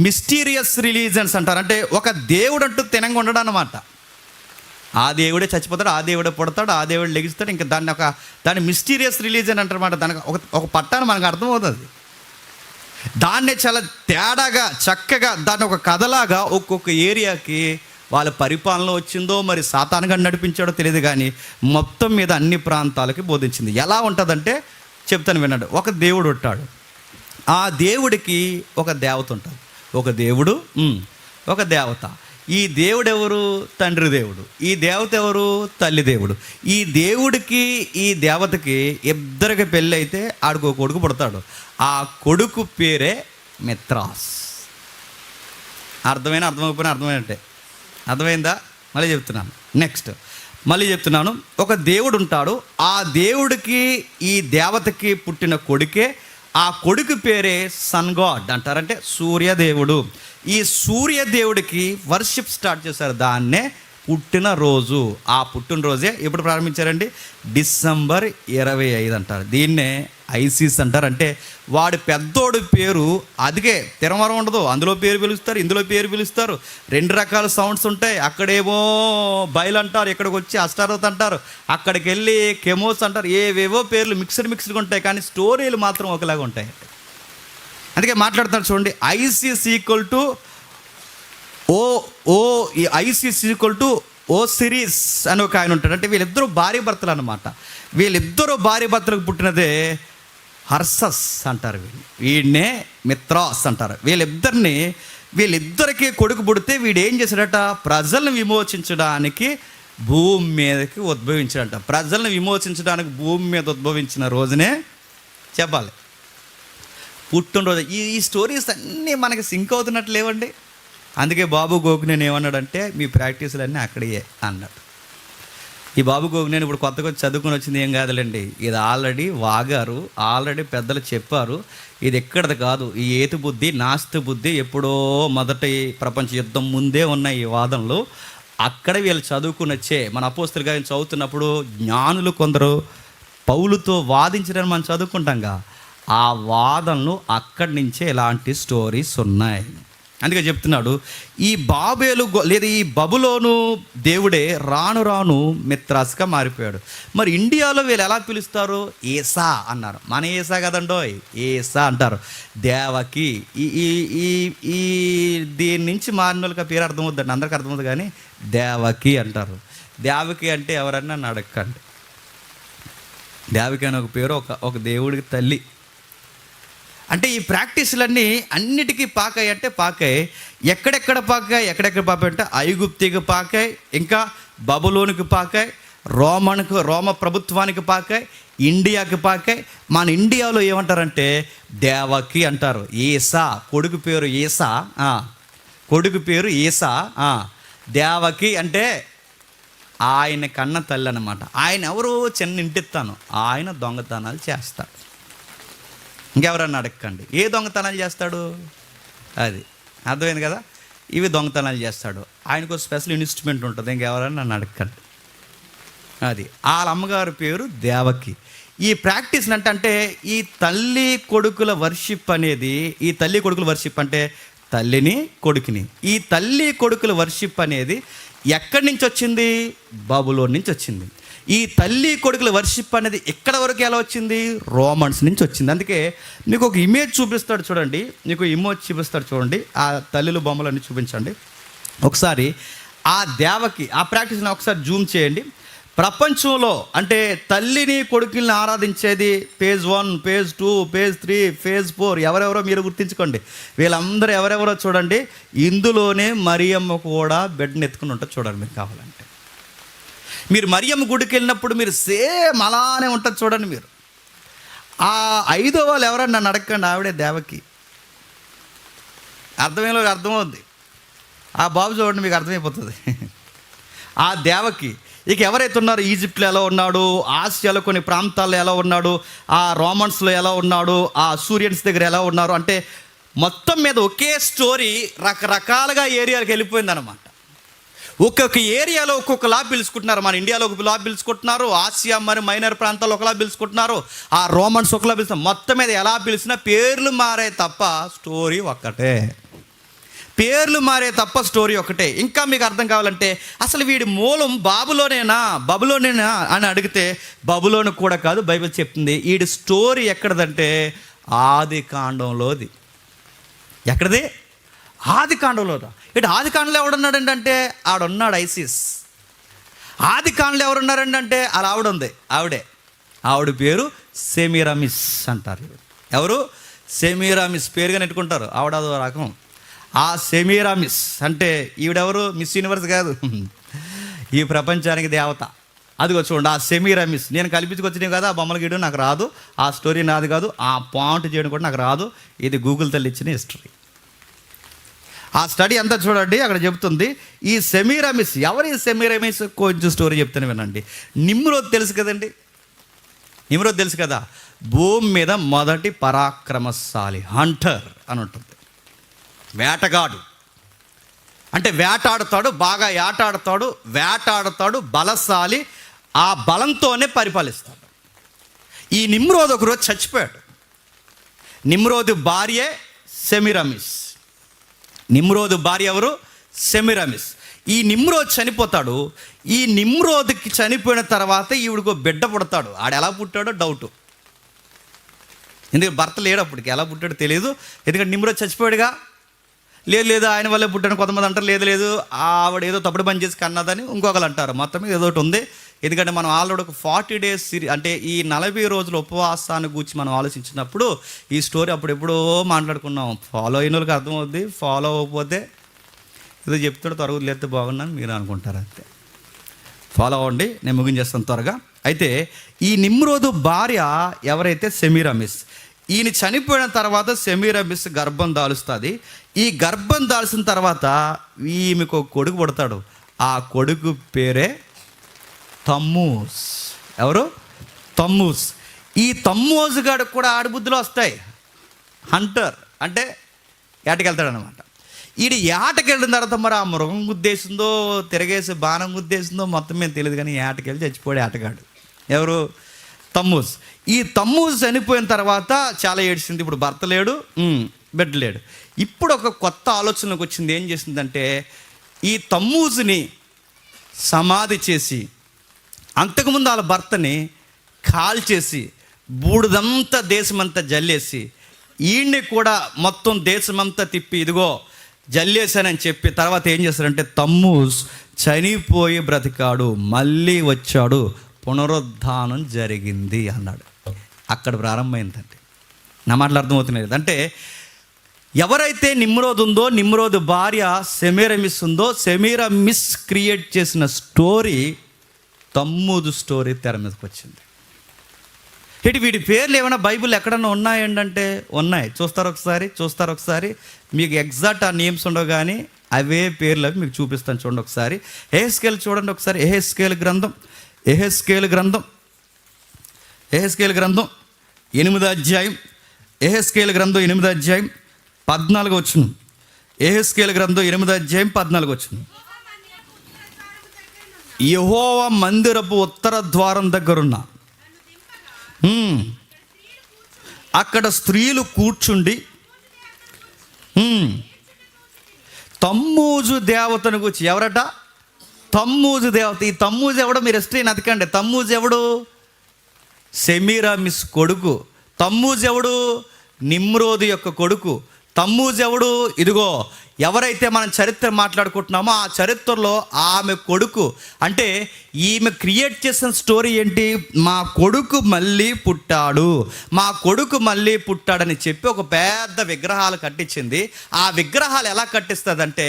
మిస్టీరియస్ రిలీజన్స్ అంటారు. అంటే ఒక దేవుడు అంటూ తినంగా ఉండడం అన్నమాట. ఆ దేవుడే చచ్చిపోతాడు, ఆ దేవుడే పుడతాడు, ఆ దేవుడు లెగిస్తాడు. ఇంకా దాన్ని మిస్టీరియస్ రిలీజన్ అంటారన్నమాట. దానికి ఒక పట్టాన్ని మనకు అర్థమవుతుంది. దాన్నే చాలా తేడాగా చక్కగా దాన్ని ఒక కథలాగా ఒక్కొక్క ఏరియాకి వాళ్ళ పరిపాలన వచ్చిందో మరి సాతానుగా నడిపించాడో తెలియదు కానీ మొత్తం మీద అన్ని ప్రాంతాలకి బోధించింది. ఎలా ఉంటుందంటే చెప్తాను వినండి. ఒక దేవుడు ఉంటాడు, ఆ దేవుడికి ఒక దేవత ఉంటుంది. ఒక దేవుడు, ఒక దేవత. ఈ దేవుడు ఎవరు? తండ్రి దేవుడు. ఈ దేవత ఎవరు? తల్లి దేవుడు. ఈ దేవుడికి ఈ దేవతకి ఇద్దరికి పెళ్ళి అయితే ఆడికి ఒక కొడుకు పుడతాడు. ఆ కొడుకు పేరే మిత్రాస్. అర్థమైపోయినా అర్థమైనట్టే. అర్థమైందా? మళ్ళీ చెప్తున్నాను. నెక్స్ట్ మళ్ళీ చెప్తున్నాను. ఒక దేవుడు ఉంటాడు, ఆ దేవుడికి ఈ దేవతకి పుట్టిన కొడుకే, ఆ కొడుకు పేరే సన్ గాడ్ అంటారంటే సూర్యదేవుడు. ఈ సూర్యదేవుడికి వర్షిప్ స్టార్ట్ చేశారు, దాన్నే పుట్టినరోజు. ఆ పుట్టినరోజే ఎప్పుడు ప్రారంభించారండి? డిసెంబర్ 25 అంటారు. దీన్నే ఐసిస్ అంటారు. అంటే వాడి పెద్దోడి పేరు అదిగే తిరమరం ఉండదు, అందులో పేరు పిలుస్తారు, ఇందులో పేరు పిలుస్తారు. 2 రకాల సౌండ్స్ ఉంటాయి. అక్కడేమో బయలు అంటారు, ఇక్కడికి వచ్చి అష్టారోత్ అంటారు, అక్కడికి వెళ్ళి కెమోస్ అంటారు. ఏవేవో పేర్లు మిక్స్డ్గా ఉంటాయి, కానీ స్టోరీలు మాత్రం ఒకలాగా ఉంటాయి. అందుకే మాట్లాడుతున్నారు చూడండి, ISIS equal to ISIS equal to ఓ సిరీస్ అని ఒక ఆయన ఉంటాడు. అంటే వీళ్ళిద్దరూ భార్య భర్తలు అన్నమాట. వీళ్ళిద్దరూ భార్య భర్తలకు పుట్టినదే హర్సస్ అంటారు. వీడినే మిత్రాస్ అంటారు. వీళ్ళిద్దరికి కొడుకు పుడితే వీడు ఏం చేశాడట? ప్రజలను విమోచించడానికి భూమి మీదకి ఉద్భవించాడట. ప్రజలను విమోచించడానికి భూమి మీద ఉద్భవించిన రోజునే చెప్పాలి పుట్టినరోజు. ఈ స్టోరీస్ అన్నీ మనకి సింక్ అవుతున్నట్టు లేవండి. అందుకే బాబు గోకునేని ఏమన్నాడంటే, మీ ప్రాక్టీసులు అన్నీ అక్కడే అన్నాడు. ఈ బాబు గోకునేని ఇప్పుడు కొత్తగా చదువుకుని వచ్చింది ఏం కాదులేండి. ఇది ఆల్రెడీ వాగారు, ఆల్రెడీ పెద్దలు చెప్పారు. ఇది ఎక్కడది కాదు. ఈ ఏతు బుద్ధి, నాస్తి బుద్ధి ఎప్పుడో మొదటి ప్రపంచ యుద్ధం ముందే ఉన్న ఈ వాదనలు అక్కడ వీళ్ళు చదువుకుని వచ్చే. మన అపోస్తలుగా చదువుతున్నప్పుడు జ్ఞానులు కొందరు పౌలుతో వాదించడానికి మనం చదువుకుంటాంగా, ఆ వాదనలు అక్కడి నుంచే ఇలాంటి స్టోరీస్ ఉన్నాయి. అందుకే చెప్తున్నాడు, ఈ బాబేలు లేదా ఈ బబులోను దేవుడే రాను రాను మిత్రాస్గా మారిపోయాడు. మరి ఇండియాలో వీళ్ళు ఎలా పిలుస్తారు? ఏసా అన్నారు. మన ఏసా కదండో, ఏసా అంటారు. దేవకి ఈ దీని నుంచి మారిన వాళ్ళకి పేరు అర్థమవుద్దండి, అందరికీ అర్థమవుతుంది. కానీ దేవకి అంటారు. దేవకి అంటే ఎవరన్నా నన్ను అడగండి. దేవకి అనే ఒక పేరు ఒక దేవుడికి తల్లి. అంటే ఈ ప్రాక్టీసులన్నీ అన్నిటికీ పాకాయి అంటే పాకాయి. ఎక్కడెక్కడ పాకాయి అంటే ఐగుప్తికి పాకాయి, ఇంకా బబులోనికి పాకాయి, రోమ ప్రభుత్వానికి పాకాయి, ఇండియాకి పాకాయి. మన ఇండియాలో ఏమంటారంటే దేవకి అంటారు. ఏసా కొడుకు పేరు ఏసా. దేవకి అంటే ఆయన కన్న తల్లి అన్నమాట. ఆయన ఎవరు? చిన్న ఇంటిస్తాను. ఆయన దొంగతనాలు చేస్తాడు. ఇంకెవరన్నా అడగండి, ఏ దొంగతనాలు చేస్తాడు? అది అర్థమైంది కదా. ఇవి దొంగతనాలు చేస్తాడు. ఆయనకు స్పెషల్ ఇన్స్ట్రుమెంట్ ఉంటుంది. ఇంకెవరన్నా నన్ను అడగండి. అది వాళ్ళ అమ్మగారి పేరు దేవకి. ఈ ప్రాక్టీస్ అంటే ఈ తల్లి కొడుకుల వర్షిప్ అనేది, ఈ తల్లి కొడుకుల వర్షిప్ అంటే తల్లిని కొడుకుని, ఈ తల్లి కొడుకుల వర్షిప్ అనేది ఎక్కడి నుంచి వచ్చింది? బబులోన్ నుంచి వచ్చింది. ఈ తల్లి కొడుకుల వర్షిప్ అనేది ఎక్కడ వరకు ఎలా వచ్చింది? రోమన్స్ నుంచి వచ్చింది. అందుకే మీకు ఒక ఇమేజ్ చూపిస్తాడు చూడండి, ఆ తల్లిల బొమ్మలన్నీ చూపించండి ఒకసారి. ఆ దేవకి ఆ ప్రాక్టీస్ని ఒకసారి జూమ్ చేయండి. ప్రపంచంలో అంటే తల్లిని కొడుకుల్ని ఆరాధించేది పేజ్ 1, పేజ్ 2, పేజ్ 3, పేజ్ 4 ఎవరెవరో మీరు గుర్తించుకోండి. వీళ్ళందరూ ఎవరెవరో చూడండి. ఇందులోనే మరియమ్మ కూడా బెడ్ని ఎత్తుకుని ఉంటుంది చూడండి. మీకు కావాలంటే మీరు మరియమ్మ గుడికి వెళ్ళినప్పుడు మీరు సేమ్ అలానే ఉంటుంది చూడండి. మీరు ఆ 5వ వాళ్ళు ఎవరన్నా నన్ను అడగండి, ఆవిడే దేవకి. అర్థమవుద్ది. ఆ బాబు చూడండి, మీకు అర్థమైపోతుంది. ఆ దేవకి. ఇక ఎవరైతే ఉన్నారో ఈజిప్ట్లో ఎలా ఉన్నాడు, ఆసియాలో కొన్ని ప్రాంతాల్లో ఎలా ఉన్నాడు, ఆ రోమన్స్లో ఎలా ఉన్నాడు, ఆ సూరియన్స్ దగ్గర ఎలా ఉన్నారు అంటే మొత్తం మీద ఒకే స్టోరీ రకరకాలుగా ఏరియాలకు వెళ్ళిపోయింది అనమాట. ఒక్కొక్క ఏరియాలో ఒక్కొక్కలా పిలుచుకుంటున్నారు. మన ఇండియాలో ఒక లా పిలుచుకుంటున్నారు, ఆసియా మరి మైనర్ ప్రాంతాల్లో ఒకలా పిలుచుకుంటున్నారు, ఆ రోమన్స్ ఒకలా పిలుస్తున్నారు. మొత్తం మీద ఎలా పిలిచినా పేర్లు మారే తప్ప స్టోరీ ఒక్కటే. ఇంకా మీకు అర్థం కావాలంటే అసలు వీడి మూలం బబులోనేనా అని అడిగితే బబులోను కూడా కాదు. బైబిల్ చెప్తుంది వీడి స్టోరీ ఎక్కడదంటే ఆది కాండంలోది. ఎక్కడది? ఆది కాండంలో. ఇటు ఆది కాండంలో ఎవడున్నాడండి అంటే ఆడున్నాడు ఐసిస్. ఆది కాండంలో ఎవరున్నారండి అంటే అలా ఆవిడ ఆవిడ పేరు సెమీరామిస్ అంటారు. ఎవరు? సెమీరామిస్ పేరుగా నెట్టుకుంటారు. ఆవిడ అదో రకం. ఆ సెమీరామిస్ అంటే ఈవిడెవరు? మిస్ యూనివర్స్ కాదు, ఈ ప్రపంచానికి దేవత. అదిగో చూడండి, ఆ సెమీరామిస్. నేను కల్పించుకొచ్చినవి కదా, ఆ బొమ్మల గీయడం నాకు రాదు, ఆ స్టోరీ నాది కాదు, ఆ పాయింట్ చేయడం కూడా నాకు రాదు. ఇది గూగుల్ తల్లి ఇచ్చిన హిస్టరీ. ఆ స్టడీ అంతా చూడండి, అక్కడ చెప్తుంది. ఈ సెమీరామిస్ ఎవరు? ఈ సెమీరామిస్ కొంచెం స్టోరీ చెప్తాను వినండి. నిమ్రోద్ తెలుసు కదా, భూమి మీద మొదటి పరాక్రమశాలి హంటర్ అని ఉంటుంది, వేటగాడు. అంటే వేటాడుతాడు, బాగా వేటాడుతాడు, బలశాలి. ఆ బలంతోనే పరిపాలిస్తాడు. ఈ నిమ్రోద్ ఒకరోజు చచ్చిపోయాడు. నిమ్రోదు భార్యే సెమిరమిస్. నిమ్రోదు భార్య ఎవరు? సెమిరమిస్. ఈ నిమ్రోద్ చనిపోతాడు. ఈ నిమ్రోద్కి చనిపోయిన తర్వాత ఈవిడికి బిడ్డ పుడతాడు. ఆడు ఎలా పుట్టాడో డౌటు. ఎందుకంటే భర్త లేడు అప్పటికి, ఎలా పుట్టాడో తెలియదు. ఎందుకంటే నిమ్రోద్ చచ్చిపోయాడుగా. లేదు ఆయన వల్లే పుట్టాను. కొంతమంది అంటారు లేదు ఆవిడ ఏదో తప్పుడు పని చేసి కన్నదని, ఇంకొకరు అంటారు. మొత్తం మీద ఏదో ఒకటి ఉంది. ఎందుకంటే మనం ఆల్రెడీ ఒక 40 days అంటే ఈ 40 రోజుల ఉపవాసాన్ని గురించి మనం ఆలోచించినప్పుడు ఈ స్టోరీ అప్పుడెప్పుడో మాట్లాడుకున్నాం. ఫాలో అయిన వాళ్ళకి అర్థమవుద్ది, ఫాలో అవ్వకపోతే ఏదో చెప్తాడు త్వరగా లేస్తే బాగున్నాను మీరు అనుకుంటారు. అంతే, ఫాలో అవ్వండి. నేను ముగించేస్తాను త్వరగా. అయితే ఈ నిమ్రోదు భార్య ఎవరైతే సెమిరమిస్, ఈయన చనిపోయిన తర్వాత సెమిరమిస్ గర్భం దాలుస్తుంది. ఈ గర్భం దాల్చిన తర్వాత ఈమెకు ఒక కొడుకు పుడతాడు. ఆ కొడుకు పేరే తమ్మూజ్. ఎవరు? తమ్మూజ్. ఈ తమ్మూజ్ గాడు కూడా ఆడబుద్ధులు వస్తాయి. హంటర్ అంటే ఏటకెళ్తాడు అనమాట. ఈడు ఏటకెళ్ళిన తర్వాత మరి ఆ మృగం గుద్దేసిందో, తిరగేసి బాణం గుద్దేసిందో మొత్తం మేము తెలియదు, కానీ ఏటకెళ్ళి చచ్చిపోయాడు ఏటగాడు. ఎవరు? తమ్మూజ్. ఈ తమ్మూజ్ చనిపోయిన తర్వాత చాలా ఏడ్చింది. ఇప్పుడు భర్త లేడు, బిడ్డ లేడు. ఇప్పుడు ఒక కొత్త ఆలోచనకు వచ్చింది. ఏం చేసిందంటే ఈ తమ్మూజ్ని సమాధి చేసి, అంతకుముందు వాళ్ళ భర్తని కాల్చేసి, బూడిదంతా దేశమంతా జల్లేసి, ఈయన్ని కూడా మొత్తం దేశమంతా తిప్పి ఇదిగో జల్లేశానని చెప్పి తర్వాత ఏం చేస్తారంటే తమ్మూజ్ చనిపోయి బ్రతికాడు, మళ్ళీ వచ్చాడు, పునరుద్ధానం జరిగింది అన్నాడు. అక్కడ ప్రారంభమైందండి. నా మాటలు అర్థమవుతున్నాయి. అంటే ఎవరైతే నిమ్రోద్ ఉందో, నిమ్రోద్ భార్య సెమిరమిస్ ఉందో, సెమిరమిస్ క్రియేట్ చేసిన స్టోరీ తమ్మూజు స్టోరీ తెర మీదకి వచ్చింది. ఇటు వీటి పేర్లు ఏమైనా బైబిల్ ఎక్కడన్నా ఉన్నాయంటే ఉన్నాయి. చూస్తారు ఒకసారి. మీకు ఎగ్జాక్ట్ ఆ నేమ్స్ ఉండవు, కానీ అవే పేర్లు అవి మీకు చూపిస్తాను. చూడండి ఒకసారి. ఎహెస్కేల్ చూడండి ఒకసారి. ఎహెస్కేల్ గ్రంథం 8వ అధ్యాయం. ఎహెస్కేల్ గ్రంథం 8వ అధ్యాయం 14వ వచనం. ఎహెస్కేల్ గ్రంథం 8వ అధ్యాయం 14వ వచనం. యెహోవా మందిరపు ఉత్తర ద్వారం దగ్గరున్న అక్కడ స్త్రీలు కూర్చుండి తమ్మూజు దేవతను గురించి. ఎవరట? తమ్మూజు దేవత. ఈ తమ్మూజు ఎవడో మీరు ఎస్ట్రీని అతకండి. తమ్మూజు ఎవడు? సెమిరమిస్ కొడుకు. తమ్మూజు ఎవడు? నిమ్రోదు యొక్క కొడుకు. తమ్మూజు ఎవడు? ఇదిగో ఎవరైతే మనం చరిత్ర మాట్లాడుకుంటున్నామో ఆ చరిత్రలో ఆమె కొడుకు. అంటే ఈమె క్రియేట్ చేసిన స్టోరీ ఏంటి? మా కొడుకు మళ్ళీ పుట్టాడని చెప్పి ఒక పెద్ద విగ్రహాలు కట్టించింది. ఆ విగ్రహాలు ఎలా కట్టిస్తుందంటే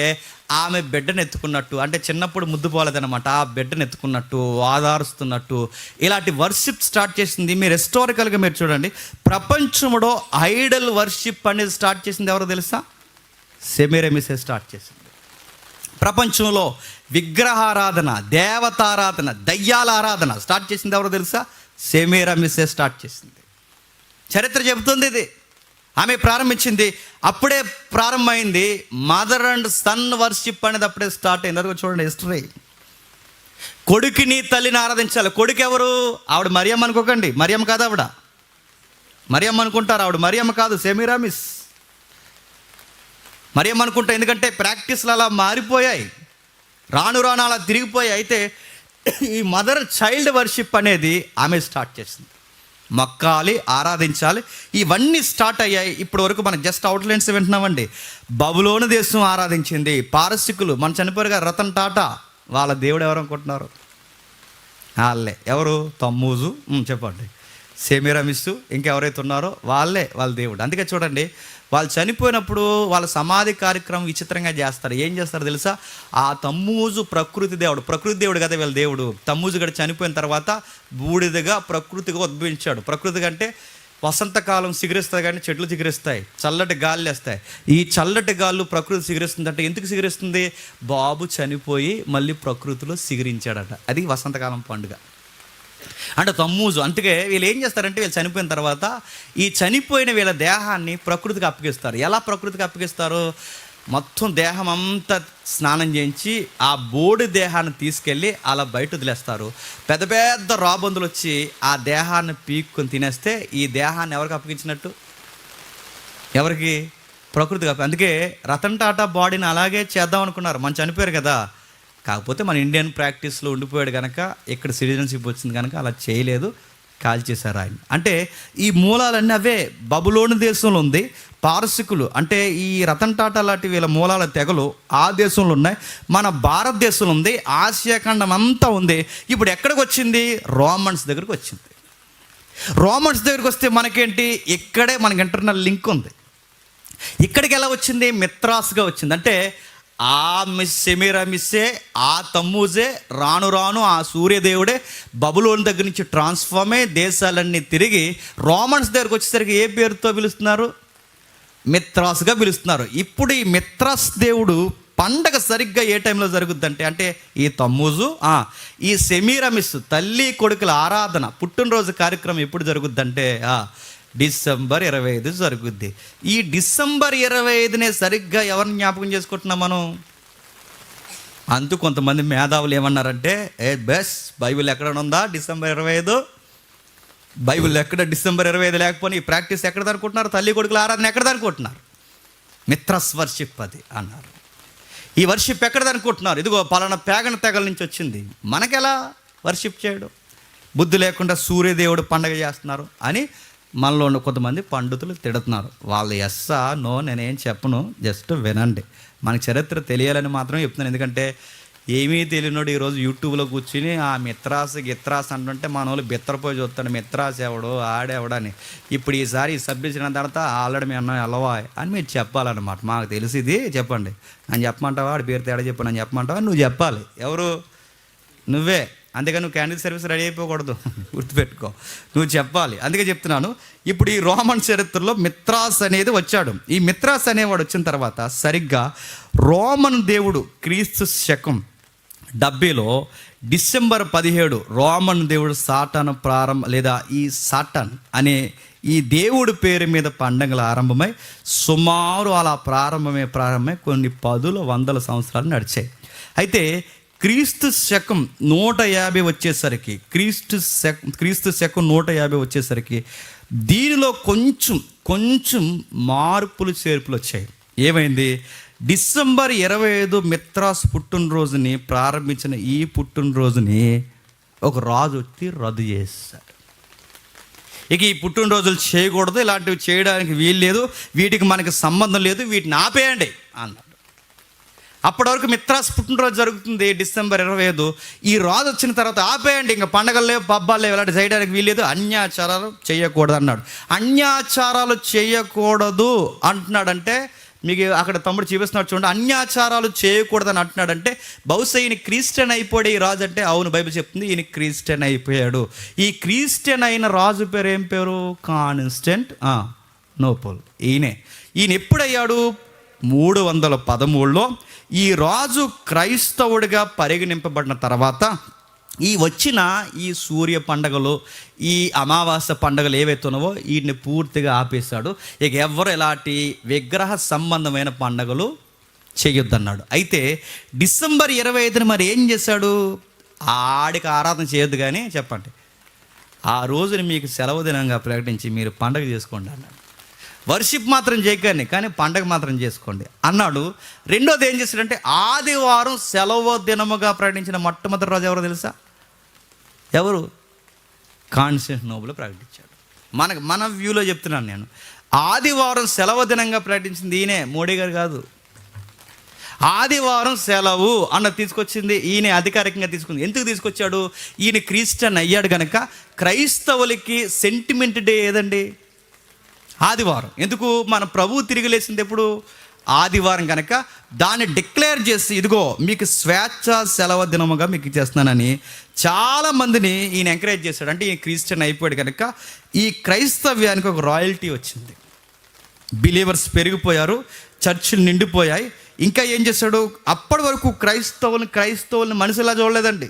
ఆమె బిడ్డను ఎత్తుకున్నట్టు, అంటే చిన్నప్పుడు ముద్దు పోలేదన్నమాట, ఆ బిడ్డను ఎత్తుకున్నట్టు, ఆధారుస్తున్నట్టు ఇలాంటి వర్షిప్ స్టార్ట్ చేసింది. మీరు హిస్టారికల్గా మీరు చూడండి, ప్రపంచంలో ఐడల్ వర్షిప్ అనేది స్టార్ట్ చేసింది ఎవరో తెలుసా? సెమిరమిసే స్టార్ట్ చేసింది. ప్రపంచంలో విగ్రహారాధన, దేవతారాధన, దయ్యాల ఆరాధన స్టార్ట్ చేసింది ఎవరో తెలుసా? సెమిరమిసే స్టార్ట్ చేసింది. చరిత్ర చెబుతుంది ఇది. ఆమె ప్రారంభించింది. అప్పుడే ప్రారంభమైంది మదర్ అండ్ సన్ వర్షిప్ అనేది అప్పుడే స్టార్ట్ అయింది. అదిగో చూడండి హిస్టరీ. కొడుకుని తల్లిని ఆరాధించాలి. కొడుకు ఎవరు? ఆవిడ మరియమ్మ అనుకోకండి. మరియమ్మ కాదు ఆవిడ. మరియమ్మ అనుకుంటారు, ఆవిడ మరియమ్మ కాదు, సెమిరమిస్. మరియమ్మ అనుకుంటా, ఎందుకంటే ప్రాక్టీస్లు అలా మారిపోయాయి, రాను అలా తిరిగిపోయాయి. అయితే ఈ మదర్ చైల్డ్ వర్షిప్ అనేది ఆమె స్టార్ట్ చేసింది. మొక్కాలి, ఆరాధించాలి, ఇవన్నీ స్టార్ట్ అయ్యాయి. ఇప్పటి వరకు మనం జస్ట్ అవుట్లైన్స్ వింటున్నామండి. బబులోను దేశం ఆరాధించింది. పారసికులు, మన చనిపోయారుగా రతన్ టాటా, వాళ్ళ దేవుడు ఎవరు అనుకుంటున్నారు? వాళ్ళే. ఎవరు? తమ్మూజు. చెప్పండి. సెమిరమిస్, ఇంకెవరైతే ఉన్నారో వాళ్ళే వాళ్ళ దేవుడు. అందుకే చూడండి, వాళ్ళు చనిపోయినప్పుడు వాళ్ళ సమాధి కార్యక్రమం విచిత్రంగా చేస్తారు. ఏం చేస్తారు తెలుసా? ఆ తమ్మూజు ప్రకృతి దేవుడు కదా వీళ్ళ దేవుడు. తమ్మూజు గడి చనిపోయిన తర్వాత బూడిదగా ప్రకృతిగా ఉద్భవించాడు. ప్రకృతి అంటే వసంతకాలం సిగిరిస్తుంది, కానీ చెట్లు సిగిరిస్తాయి, చల్లటి గాలి వేస్తాయి. ఈ చల్లటి గాళ్ళు ప్రకృతి సిగిరిస్తుంది. అంటే ఎందుకు సిగిరిస్తుంది? బాబు చనిపోయి మళ్ళీ ప్రకృతిలో సిగిరించాడట. అది వసంతకాలం పండుగ అంటే తమ్మూజు. అందుకే వీళ్ళు ఏం చేస్తారంటే వీళ్ళు చనిపోయిన తర్వాత ఈ చనిపోయిన వీళ్ళ దేహాన్ని ప్రకృతికి అప్పగిస్తారు. ఎలా ప్రకృతికి అప్పగిస్తారు? మొత్తం దేహం అంతా స్నానం చేయించి ఆ బోడి దేహాన్ని తీసుకెళ్ళి అలా బయట వదిలేస్తారు. పెద్ద పెద్ద రాబందులు వచ్చి ఆ దేహాన్ని పీక్కొని తినేస్తే ఈ దేహాన్ని ఎవరికి అప్పగించినట్టు? ఎవరికి? ప్రకృతికి. అందుకే రతన్ టాటా బాడీని అలాగే చేద్దాం అనుకున్నారు, మనం చనిపోయారు కదా. కాకపోతే మన ఇండియన్ ప్రాక్టీస్లో ఉండిపోయాడు కనుక, ఇక్కడ సిటిజన్షిప్ వచ్చింది కనుక అలా చేయలేదు, కాల్చేశారు ఆయన. అంటే ఈ మూలాలన్నీ అవే. బబులోని దేశంలో ఉంది, పారసికులు అంటే ఈ రతన్ టాటా లాంటి వీళ్ళ మూలాల తెగలు ఆ దేశంలో ఉన్నాయి, మన భారతదేశంలో ఉంది, ఆసియా ఖండం అంతా ఉంది. ఇప్పుడు ఎక్కడికి వచ్చింది? రోమన్స్ దగ్గరికి వచ్చింది. రోమన్స్ దగ్గరికి వస్తే మనకేంటి? ఇక్కడే మనకి ఇంటర్నల్ లింక్ ఉంది. ఇక్కడికి ఎలా వచ్చింది? మిత్రాస్గా వచ్చింది. అంటే ఆ సెమీరామిస్సే, ఆ తమ్మూజే రాను రాను ఆ సూర్యదేవుడే బబులోని దగ్గర నుంచి ట్రాన్స్ఫార్మ్ అయ్యి దేశాలన్నీ తిరిగి రోమన్స్ దగ్గరకు వచ్చేసరికి ఏ పేరుతో పిలుస్తున్నారు? మిత్రాస్గా పిలుస్తున్నారు. ఇప్పుడు ఈ మిత్రాస్ దేవుడు పండగ సరిగ్గా ఏ టైంలో జరుగుద్దంటే, అంటే ఈ తమ్మూజు, ఈ సెమీరామిస్ తల్లి కొడుకుల ఆరాధన పుట్టినరోజు కార్యక్రమం ఎప్పుడు జరుగుద్దంటే డిసెంబర్ 25 జరుగుద్ది. ఈ డిసెంబర్ 25నే సరిగ్గా ఎవరిని జ్ఞాపకం చేసుకుంటున్నాం మనం? అందుకు కొంతమంది మేధావులు ఏమన్నారంటే, బెస్ బైబిల్ ఎక్కడ ఉందా డిసెంబర్ 25? బైబిల్ ఎక్కడ డిసెంబర్ 25 లేకపోతే ఈ ప్రాక్టీస్ ఎక్కడ అనుకుంటున్నారు? తల్లి కొడుకుల ఆరాధన ఎక్కడ అనుకుంటున్నారు? మిత్రస్ వర్షిప్ అది అన్నారు. ఈ వర్షిప్ ఎక్కడ అనుకుంటున్నారు? ఇదిగో పలానా పేగన తెగల నుంచి వచ్చింది, మనకెలా వర్షిప్ చేయడం? బుద్ధి లేకుండా సూర్యదేవుడు పండగ చేస్తున్నారు అని మనలో ఉన్న కొంతమంది పండితులు తిడుతున్నారు. వాళ్ళు ఎస్సా నో నేనేం చెప్పను, జస్ట్ వినండి. మనకి చరిత్ర తెలియాలని మాత్రమే చెప్తున్నాను. ఎందుకంటే ఏమీ తెలియనోడు ఈరోజు యూట్యూబ్లో కూర్చుని ఆ మిత్రాస్ గిత్రాస్ అంటుంటే మన వాళ్ళు బిత్తరపోయి చూస్తాడు, మిత్రాస్ ఎవడు ఆడెవడని. ఇప్పుడు ఈసారి ఈ సబ్జెక్ట్ అయిన తర్వాత ఆల్రెడీ మీ అన్న ఎలవా అని మీరు చెప్పాలన్నమాట. మాకు తెలిసింది చెప్పండి అని చెప్పమంటావా? ఆడి పేరు తేడా చెప్పు అని చెప్పమంటావా? నువ్వు చెప్పాలి. ఎవరు? నువ్వే. అందుకని నువ్వు క్యాండిల్ సర్వీస్ రెడీ అయిపోకూడదు, గుర్తుపెట్టుకో, నువ్వు చెప్పాలి. అందుకే చెప్తున్నాను. ఇప్పుడు ఈ రోమన్ చరిత్రలో మిత్రాస్ అనేది వచ్చాడు. ఈ మిత్రాస్ అనేవాడు వచ్చిన తర్వాత సరిగ్గా రోమన్ దేవుడు క్రీస్తు శకం 70లో డిసెంబర్ 17 రోమన్ దేవుడు సాటాను లేదా ఈ సాటాన్ అనే ఈ దేవుడి పేరు మీద పండగలు ఆరంభమై సుమారు అలా ప్రారంభమై కొన్ని 10 సంవత్సరాలు నడిచాయి. అయితే క్రీస్తు శకం 150 వచ్చేసరికి, క్రీస్తు శకం 150 వచ్చేసరికి దీనిలో కొంచెం మార్పులు చేర్పులు వచ్చాయి. ఏమైంది? డిసెంబర్ 25 మిత్రాస్ పుట్టినరోజుని ప్రారంభించిన ఈ పుట్టినరోజుని ఒక రాజు వచ్చి రద్దు చేశాడు. ఇక ఈ పుట్టినరోజులు చేయకూడదు, ఇలాంటివి చేయడానికి వీలు లేదు, వీటికి మనకి సంబంధం లేదు, వీటిని ఆపేయండి అన్నాడు. అప్పటి వరకు మిత్రాస్ పుట్టినరోజు జరుగుతుంది డిసెంబర్ 25. ఈ రాజు వచ్చిన తర్వాత ఆపేయండి, ఇంకా పండగలు లేవు, పబ్బాలు లేవు, ఇలాంటి చేయడానికి వీల్లేదు, అన్యాచారాలు చేయకూడదు అన్నాడు. అన్యాచారాలు చేయకూడదు అంటున్నాడంటే మీకు అక్కడ తమ్ముడు చూపిస్తున్నాడు చూడండి. అన్యాచారాలు చేయకూడదని అంటున్నాడంటే బహుశా ఈయన క్రిస్టియన్ అయిపోయాడు ఈ రాజు అంటే. అవును, బైబిల్ చెప్తుంది ఈయన క్రిస్టియన్ అయిపోయాడు. ఈ క్రిస్టియన్ అయిన రాజు పేరు ఏం పేరు? కాన్స్టాంటినోపుల్. ఈయన ఎప్పుడయ్యాడు? 313లో ఈ రాజు క్రైస్తవుడిగా పరిగణింపబడిన తర్వాత ఈ సూర్య పండగలు, ఈ అమావాస్య పండుగలు ఏవైతే ఉన్నావో వీటిని పూర్తిగా ఆపేశాడు. ఇక ఎవరు ఎలాంటి విగ్రహ సంబంధమైన పండుగలు చేయొద్దన్నాడు. అయితే డిసెంబర్ 25ని మరి ఏం చేశాడు? ఆడికి ఆరాధన చేయొద్దు కానీ చెప్పండి, ఆ రోజుని మీకు సెలవు దినంగా ప్రకటించి మీరు పండగ చేసుకోండి అన్నాడు. వర్షిప్ మాత్రం చేయకండి కానీ పండగ మాత్రం చేసుకోండి అన్నాడు. రెండోది ఏం చేశాడంటే ఆదివారం సెలవు దినముగా ప్రకటించిన మొట్టమొదటి రోజు ఎవరో తెలుసా? ఎవరు? కాన్స్టాంటినోపుల్ ప్రకటించాడు. మన వ్యూలో చెప్తున్నాను నేను. ఆదివారం సెలవు దినంగా ప్రకటించింది ఈయనే, మోడీ గారు కాదు. ఆదివారం సెలవు అన్న తీసుకొచ్చింది ఈయన, అధికారికంగా తీసుకుంది. ఎందుకు తీసుకొచ్చాడు? ఈయన క్రిస్టియన్ అయ్యాడు కనుక. క్రైస్తవులకి సెంటిమెంట్ డే ఏదండి? ఆదివారం. ఎందుకు? మన ప్రభువు తిరిగి లేచింది ఎప్పుడు? ఆదివారం కనుక దాన్ని డిక్లేర్ చేసి ఇదిగో మీకు స్వేచ్ఛ సెలవు దినముగా మీకు చేస్తున్నానని చాలామందిని ఈయన ఎంకరేజ్ చేశాడు. అంటే ఈయన క్రిస్టియన్ అయిపోయాడు కనుక ఈ క్రైస్తవ్యానికి ఒక రాయల్టీ వచ్చింది. బిలీవర్స్ పెరిగిపోయారు, చర్చిలు నిండిపోయాయి. ఇంకా ఏం చేశాడు? అప్పటి వరకు క్రైస్తవుల్ని మనుషులా చూడలేదండి,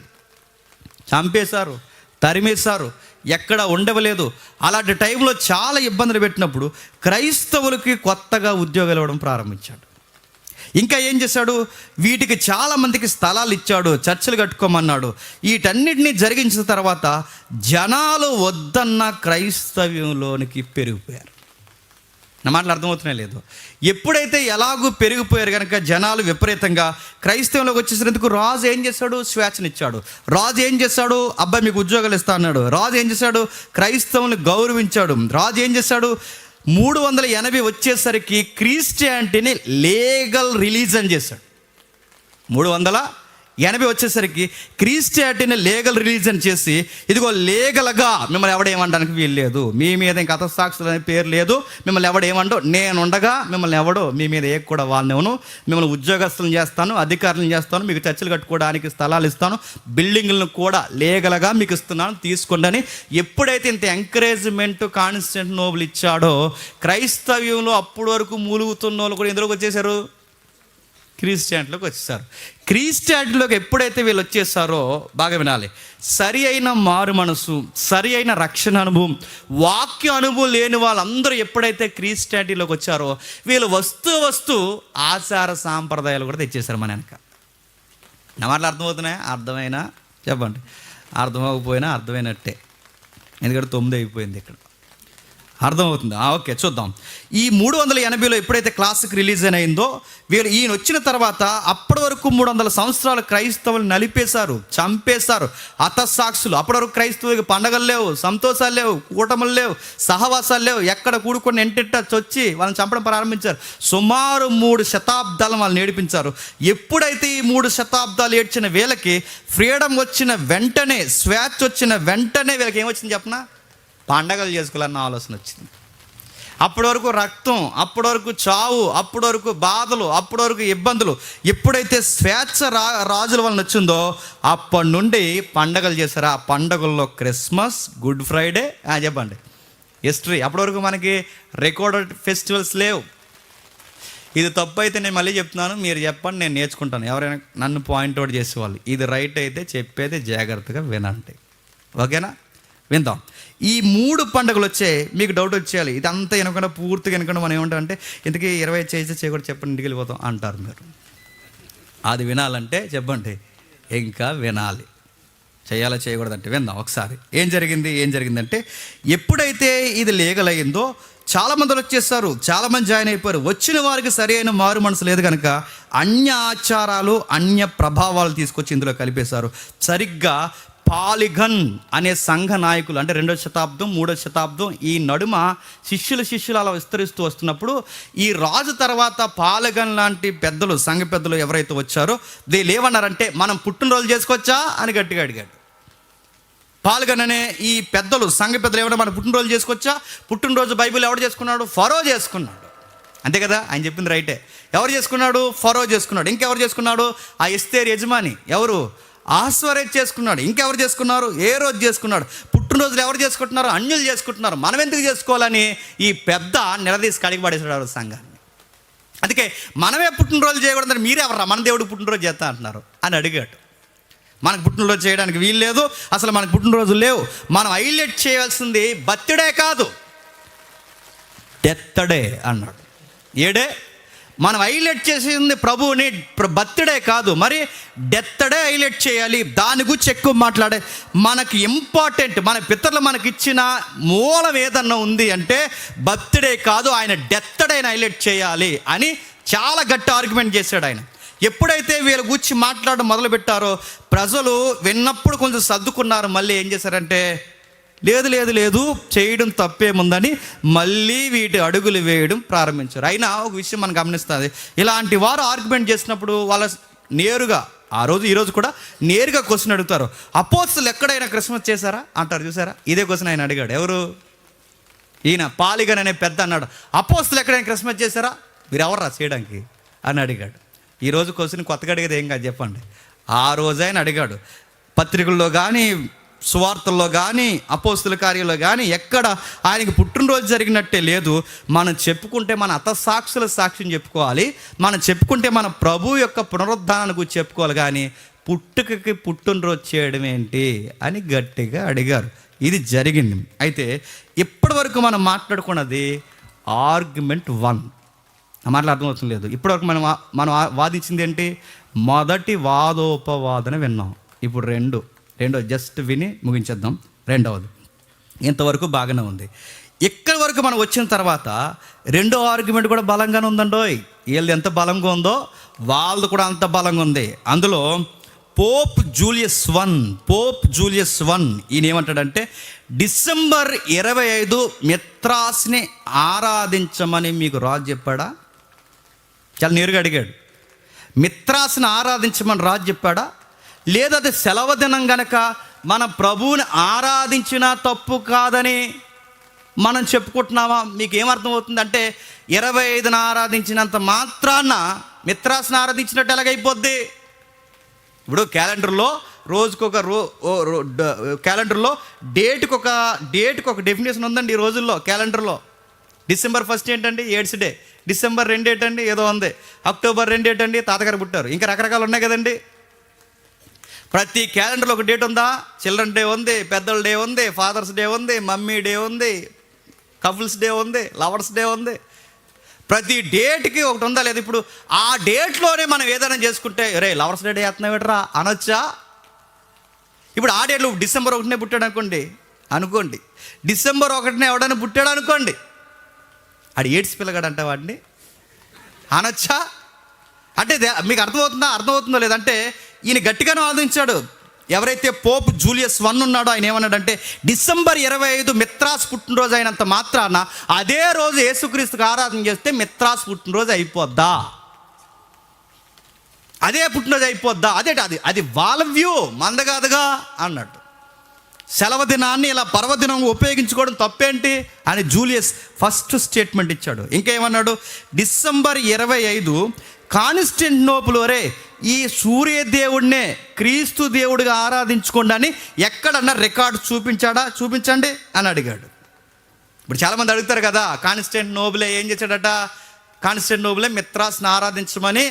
చంపేశారు, తరిమేశారు, ఎక్కడ ఉండవలేదు. అలాంటి టైంలో చాలా ఇబ్బందులు పెట్టినప్పుడు క్రైస్తవులకి కొత్తగా ఉద్యోగాలు ఇవ్వడం ప్రారంభించాడు. ఇంకా ఏం చేశాడు? వీటికి చాలామందికి స్థలాలు ఇచ్చాడు, చర్చలు కట్టుకోమన్నాడు. వీటన్నిటినీ జరిగించిన తర్వాత జనాలు వద్దన్న క్రైస్తవ్యంలోనికి పెరిగిపోయారు. నా మాటలు అర్థమవుతున్నాయి లేదు? ఎప్పుడైతే ఎలాగూ పెరిగిపోయారు కనుక జనాలు విపరీతంగా క్రైస్తవంలోకి వచ్చేసినందుకు రాజు ఏం చేశాడు? స్వేచ్ఛనిచ్చాడు. రాజు ఏం చేశాడు? అబ్బాయి మీకు ఉద్యోగాలు ఇస్తా అన్నాడు. రాజు ఏం చేశాడు? క్రైస్తవుని గౌరవించాడు. రాజు ఏం చేశాడు? 380 వచ్చేసరికి క్రిస్టియానిటీని లీగల్ రిలీజన్ చేశాడు. 380 వచ్చేసరికి క్రిస్టియానిటీని లీగల్ రిలీజన్ చేసి, ఇదిగో లీగల్గా మిమ్మల్ని ఎవడేమనడానికి వీలు లేదు, మీ మీద ఇంకా హతసాక్షులు అనే పేరు లేదు, మిమ్మల్ని ఎవడేమండో, నేను ఉండగా మిమ్మల్ని ఎవడో మీ మీద ఏ కూడా వాళ్ళను, మిమ్మల్ని ఉద్యోగస్తులను చేస్తాను, అధికారులను చేస్తాను, మీకు చర్చలు కట్టుకోవడానికి స్థలాలు ఇస్తాను, బిల్డింగ్లను కూడా లీగల్గా మీకు ఇస్తున్నాను, తీసుకోండి అని ఎప్పుడైతే ఇంత ఎంకరేజ్మెంట్ కాన్స్టంటినోపుల్ ఇచ్చాడో, క్రైస్తవ్యంలో అప్పటి వరకు మూలుగుతున్న వాళ్ళు కూడా ఎందులోకి వచ్చేసారు? క్రిస్టియానిటీలోకి వచ్చేసారు. క్రిస్టియానిటీలోకి ఎప్పుడైతే వీళ్ళు వచ్చేసారో, బాగా వినాలి, సరి అయిన మారు మనసు, సరి అయిన రక్షణ అనుభవం, వాక్య అనుభవం లేని వాళ్ళందరూ ఎప్పుడైతే క్రిస్టియానిటీలోకి వచ్చారో, వీళ్ళు వస్తూ ఆచార సాంప్రదాయాలు కూడా తెచ్చేశారు మన వెనక. నా మాటలు అర్థమవుతున్నాయా? అర్థమైనా చెప్పండి, అర్థమవకపోయినా అర్థమైనట్టే, ఎందుకంటే 9 అయిపోయింది ఇక్కడ. అర్థమవుతుంది? ఓకే, చూద్దాం. ఈ 380లో ఎప్పుడైతే క్లాసిక్ రిలీజ్ అయిందో, వీళ్ళు ఈయన వచ్చిన తర్వాత అప్పటి వరకు 300 సంవత్సరాలు క్రైస్తవులు నలిపేశారు, చంపేశారు, హతసాక్షులు. అప్పటి వరకు క్రైస్తవులకి పండగలు లేవు, సంతోషాలు లేవు, కూటములు లేవు, సహవాసాలు లేవు, ఎక్కడ కూడుకొని ఎంటిట్ట చొచ్చి వాళ్ళని చంపడం ప్రారంభించారు. సుమారు 3 శతాబ్దాలు వాళ్ళని ఏడిపించారు. ఎప్పుడైతే ఈ 3 శతాబ్దాలు ఏడ్చిన వీళ్ళకి ఫ్రీడమ్ వచ్చిన వెంటనే, స్వేచ్ఛ వచ్చిన వెంటనే వీళ్ళకి ఏమొచ్చింది చెప్పనా? పండగలు చేసుకోవాలన్న ఆలోచన వచ్చింది. అప్పటి వరకు రక్తం, అప్పటి వరకు చావు, అప్పటి వరకు బాధలు, అప్పటి వరకు ఇబ్బందులు. ఎప్పుడైతే స్వేచ్ఛ రాజుల వలన వచ్చిందో అప్పటి నుండి పండగలు చేశారు. ఆ పండగల్లో క్రిస్మస్, గుడ్ ఫ్రైడే, చెప్పండి హిస్టరీ. అప్పటి వరకు మనకి రికార్డెడ్ ఫెస్టివల్స్ లేవు. ఇది తప్పు అయితే నేను మళ్ళీ చెప్తున్నాను, మీరు చెప్పండి, నేను నేర్చుకుంటాను. ఎవరైనా నన్ను పాయింట్అవుట్ చేసేవాళ్ళు, ఇది రైట్ అయితే చెప్పేది జాగ్రత్తగా వినండి, ఓకేనా? విందాం. ఈ 3 పండుగలు వచ్చే మీకు డౌట్ వచ్చేయాలి, ఇదంతా వెనకుండా పూర్తిగా వెనకుండా మనం ఏమంటామంటే, ఇంతకీ 20 చేయకూడదు చెప్పండి, ఇంటికి వెళ్ళిపోతాం అంటారు మీరు. అది వినాలంటే చెప్పండి, ఇంకా వినాలి. చేయాలా చేయకూడదంటే విందాం ఒకసారి. ఏం జరిగిందంటే, ఎప్పుడైతే ఇది లీగల్ అయిందో చాలామంది వచ్చేస్తారు, చాలామంది జాయిన్ అయిపోయారు. వచ్చిన వారికి సరి అయిన మారు మనసు లేదు కనుక అన్య ఆచారాలు, అన్య ప్రభావాలు తీసుకొచ్చి ఇందులో కలిపేశారు. సరిగ్గా పాలిగన్ అనే సంఘ నాయకులు, అంటే 2వ శతాబ్దం 3వ శతాబ్దం ఈ నడుమ శిష్యులు అలా విస్తరిస్తూ వస్తున్నప్పుడు, ఈ రాజు తర్వాత పాలిగన్ లాంటి పెద్దలు, సంఘ పెద్దలు ఎవరైతే వచ్చారో వీళ్ళు ఏమన్నారంటే, మనం పుట్టినరోజు చేసుకోవచ్చా అని గట్టిగా అడిగాడు. పాల్గన్ అనే ఈ పెద్దలు, సంఘ పెద్దలు ఏమన్నా మనం పుట్టినరోజు చేసుకోవచ్చా? పుట్టినరోజు బైబిల్ ఎవడు చేసుకున్నాడు? ఫరో చేసుకున్నాడు, అంతే కదా? ఆయన చెప్పింది రైటే. ఎవరు చేసుకున్నాడు? ఫరో చేసుకున్నాడు. ఇంకెవరు చేసుకున్నాడు? ఆ ఎస్తేరు యజమాని ఎవరు? ఆశ్వర్యజ్ చేసుకున్నాడు. ఇంకెవరు చేసుకున్నారు? ఏ రోజు చేసుకున్నాడు. పుట్టినరోజులు ఎవరు చేసుకుంటున్నారు? అన్యులు చేసుకుంటున్నారు. మనం ఎందుకు చేసుకోవాలని ఈ పెద్ద నిలదీసి కడిగి పడేసాడు సంఘాన్ని. అందుకే మనమే పుట్టినరోజు చేయకూడదని మీరెవర్రా మన దేవుడికి పుట్టినరోజు చేస్తా అంటున్నారు అని అడిగాడు. మనకు పుట్టినరోజు చేయడానికి వీలు లేదు, అసలు మనకు పుట్టినరోజు లేవు. మనం హైలైట్ చేయాల్సింది బర్త్డే కాదు, డెత్డే అన్నాడు. ఏడే మనం హైలైట్ చేసింది ప్రభువుని బర్త్డే కాదు, మరి డెత్డే హైలైట్ చేయాలి. దాని గురించి ఎక్కువ మాట్లాడే, మనకి ఇంపార్టెంట్, మన పితరులు మనకి ఇచ్చిన మూలం ఏదన్నా ఉంది అంటే బర్త్డే కాదు, ఆయన డెత్డేని హైలైట్ చేయాలి అని చాలా గట్టి ఆర్గ్యుమెంట్ చేశాడు ఆయన. ఎప్పుడైతే వీళ్ళ గురించి మాట్లాడడం మొదలుపెట్టారో ప్రజలు విన్నప్పుడు కొంచెం సర్దుకున్నారు. మళ్ళీ ఏం చేశారంటే, లేదు చేయడం తప్పేముందని మళ్ళీ వీటి అడుగులు వేయడం ప్రారంభించారు. అయినా ఒక విషయం మనం గమనిస్తుంది, ఇలాంటి వారు ఆర్గ్యుమెంట్ చేసినప్పుడు వాళ్ళ నేరుగా ఈరోజు కూడా నేరుగా క్వశ్చన్ అడుగుతారు. అపోస్తలులు ఎక్కడైనా క్రిస్మస్ చేశారా అంటారు, చూసారా? ఇదే క్వశ్చన్ ఆయన అడిగాడు. ఎవరు? ఈయన పాలిగన్ అనే పెద్ద అన్నాడు, అపోస్తలులు ఎక్కడైనా క్రిస్మస్ చేశారా, మీరు ఎవర్రా చేయడానికి అని అడిగాడు. ఈరోజు క్వశ్చన్ కొత్తగా అడిగేది ఏం కాదు చెప్పండి. ఆ రోజు ఆయన అడిగాడు. పత్రికల్లో కానీ, సువార్తల్లో కానీ, అపోస్తుల కార్యంలో కానీ ఎక్కడ ఆయనకి పుట్టినరోజు జరిగినట్టే లేదు. మనం చెప్పుకుంటే మన హతసాక్షుల సాక్ష్యం చెప్పుకోవాలి, మనం చెప్పుకుంటే మన ప్రభు యొక్క పునరుద్ధానాన్ని గురించి చెప్పుకోవాలి, కానీ పుట్టుకకి పుట్టినరోజు చేయడం ఏంటి అని గట్టిగా అడిగారు. ఇది జరిగింది. అయితే ఇప్పటి వరకు మనం మాట్లాడుకున్నది ఆర్గ్యుమెంట్ 1. ఆ మాటలు అర్థమవుతుంది లేదు. ఇప్పటివరకు మనం వాదించింది ఏంటి? మొదటి వాదోపవాదన విన్నాం. ఇప్పుడు రెండో జస్ట్ విని ముగించేద్దాం. రెండవది ఇంతవరకు బాగానే ఉంది. ఇక్కడి వరకు మనం వచ్చిన తర్వాత రెండో ఆర్గ్యుమెంట్ కూడా బలంగానే ఉందండోయ్. వీళ్ళది ఎంత బలంగా ఉందో వాళ్ళది కూడా అంత బలంగా ఉంది. అందులో పోప్ జూలియస్ వన్ ఈయన ఏమంటాడంటే, డిసెంబర్ 25 మిత్రాస్ని ఆరాధించమని మీకు రాజు చెప్పాడా? చాలా నేరుగా అడిగాడు. మిత్రాస్ని ఆరాధించమని రాజు చెప్పాడా? లేదా అది సెలవు దినం గనక మన ప్రభువుని ఆరాధించినా తప్పు కాదని మనం చెప్పుకుంటున్నామా? మీకు ఏమర్థమవుతుందంటే 25న ఆరాధించినంత మాత్రాన మిత్రాస్ని ఆరాధించినట్టు ఎలాగైపోద్ది? ఇప్పుడు క్యాలెండర్లో క్యాలెండర్లో డేట్కి ఒక డెఫినేషన్ ఉందండి. ఈ రోజుల్లో క్యాలెండర్లో డిసెంబర్ 1 ఏంటండి? AIDS day. డిసెంబర్ 2 ఏంటండి? ఏదో ఉంది. అక్టోబర్ 2 ఏంటండి? తాతగారు పుట్టారు. ఇంకా రకరకాలు ఉన్నాయి కదండి. ప్రతి క్యాలెండర్లో ఒక డేట్ ఉందా? చిల్డ్రన్ డే ఉంది, పెద్దల డే ఉంది, ఫాదర్స్ డే ఉంది, మమ్మీ డే ఉంది, కపుల్స్ డే ఉంది, లవర్స్ డే ఉంది. ప్రతి డేట్కి ఒకటి ఉందా లేదా? ఇప్పుడు ఆ డేట్లోనే మనం ఏదైనా చేసుకుంటే లవర్స్ డే చేస్తున్నావు ఏట్రా అనొచ్చా? ఇప్పుడు ఆ డేట్లో డిసెంబర్ 1 పుట్టాడు అనుకోండి, డిసెంబర్ 1 ఎవడైనా పుట్టాడు అనుకోండి, ఆడు ఎయిడ్స్ పిల్లగాడు అంటే వాడిని అనొచ్చా? అంటే మీకు అర్థమవుతుందో లేదంటే ఈయన గట్టిగానే వాదించాడు. ఎవరైతే పోప్ జూలియస్ వన్ ఉన్నాడో ఆయన ఏమన్నాడంటే, డిసెంబర్ 25 మిత్రాస్ పుట్టినరోజు అయినంత మాత్రాన అదే రోజు యేసుక్రీస్తుకి ఆరాధన చేస్తే మిత్రాస్ పుట్టినరోజు అయిపోద్దా? అదే పుట్టినరోజు అయిపోద్దా? అది వాళ్ళ వ్యూ, మంద కాదుగా అన్నట్టు. సెలవు దినాన్ని ఇలా పర్వదినం ఉపయోగించుకోవడం తప్పేంటి అని జూలియస్ ఫస్ట్ స్టేట్మెంట్ ఇచ్చాడు. ఇంకేమన్నాడు? డిసెంబర్ 25 కాన్స్టాంటినోపుల్ ఈ సూర్యదేవుడినే క్రీస్తు దేవుడిగా ఆరాధించుకోండి అని ఎక్కడన్నా రికార్డు చూపించండి అని అడిగాడు. ఇప్పుడు చాలామంది అడుగుతారు కదా, కాన్స్టాంటినోపులే ఏం చేశాడట? కాన్స్టాంటినోపులే మిత్రాస్ని ఆరాధించమని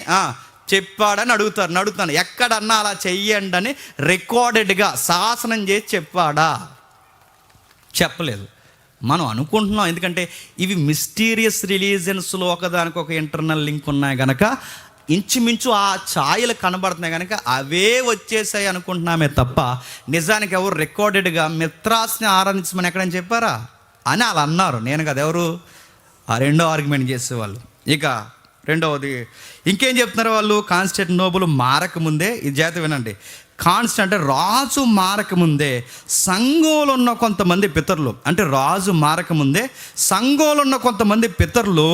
చెప్పాడని అడుగుతాను. ఎక్కడన్నా అలా చెయ్యండి అని రికార్డెడ్గా శాసనం చేసి చెప్పాడా? చెప్పలేదు. మనం అనుకుంటున్నాం, ఎందుకంటే ఇవి మిస్టీరియస్ రిలీజియన్స్లో ఒకదానికి ఇంటర్నల్ లింక్ ఉన్నాయి కనుక ఇంచుమించు ఆ ఛాయలు కనబడుతున్నాయి కనుక అవే వచ్చేసాయి అనుకుంటున్నామే తప్ప నిజానికి ఎవరు రికార్డెడ్గా మిత్రాస్ని ఆరాధించమని ఎక్కడని చెప్పారా అని అలా అన్నారు. నేను కదా, ఎవరు? ఆ రెండో ఆర్గ్యుమెంట్ చేసేవాళ్ళు. ఇక రెండవది ఇంకేం చెప్తున్నారు వాళ్ళు? కాన్స్టాంటినోపుల్ మారకముందే, ఈ జాతి వినండి, అంటే రాజు మారకముందే సంఘంలో ఉన్న కొంతమంది పితరులు, అంటే రాజు మారకముందే సంఘంలో ఉన్న కొంతమంది పితరులు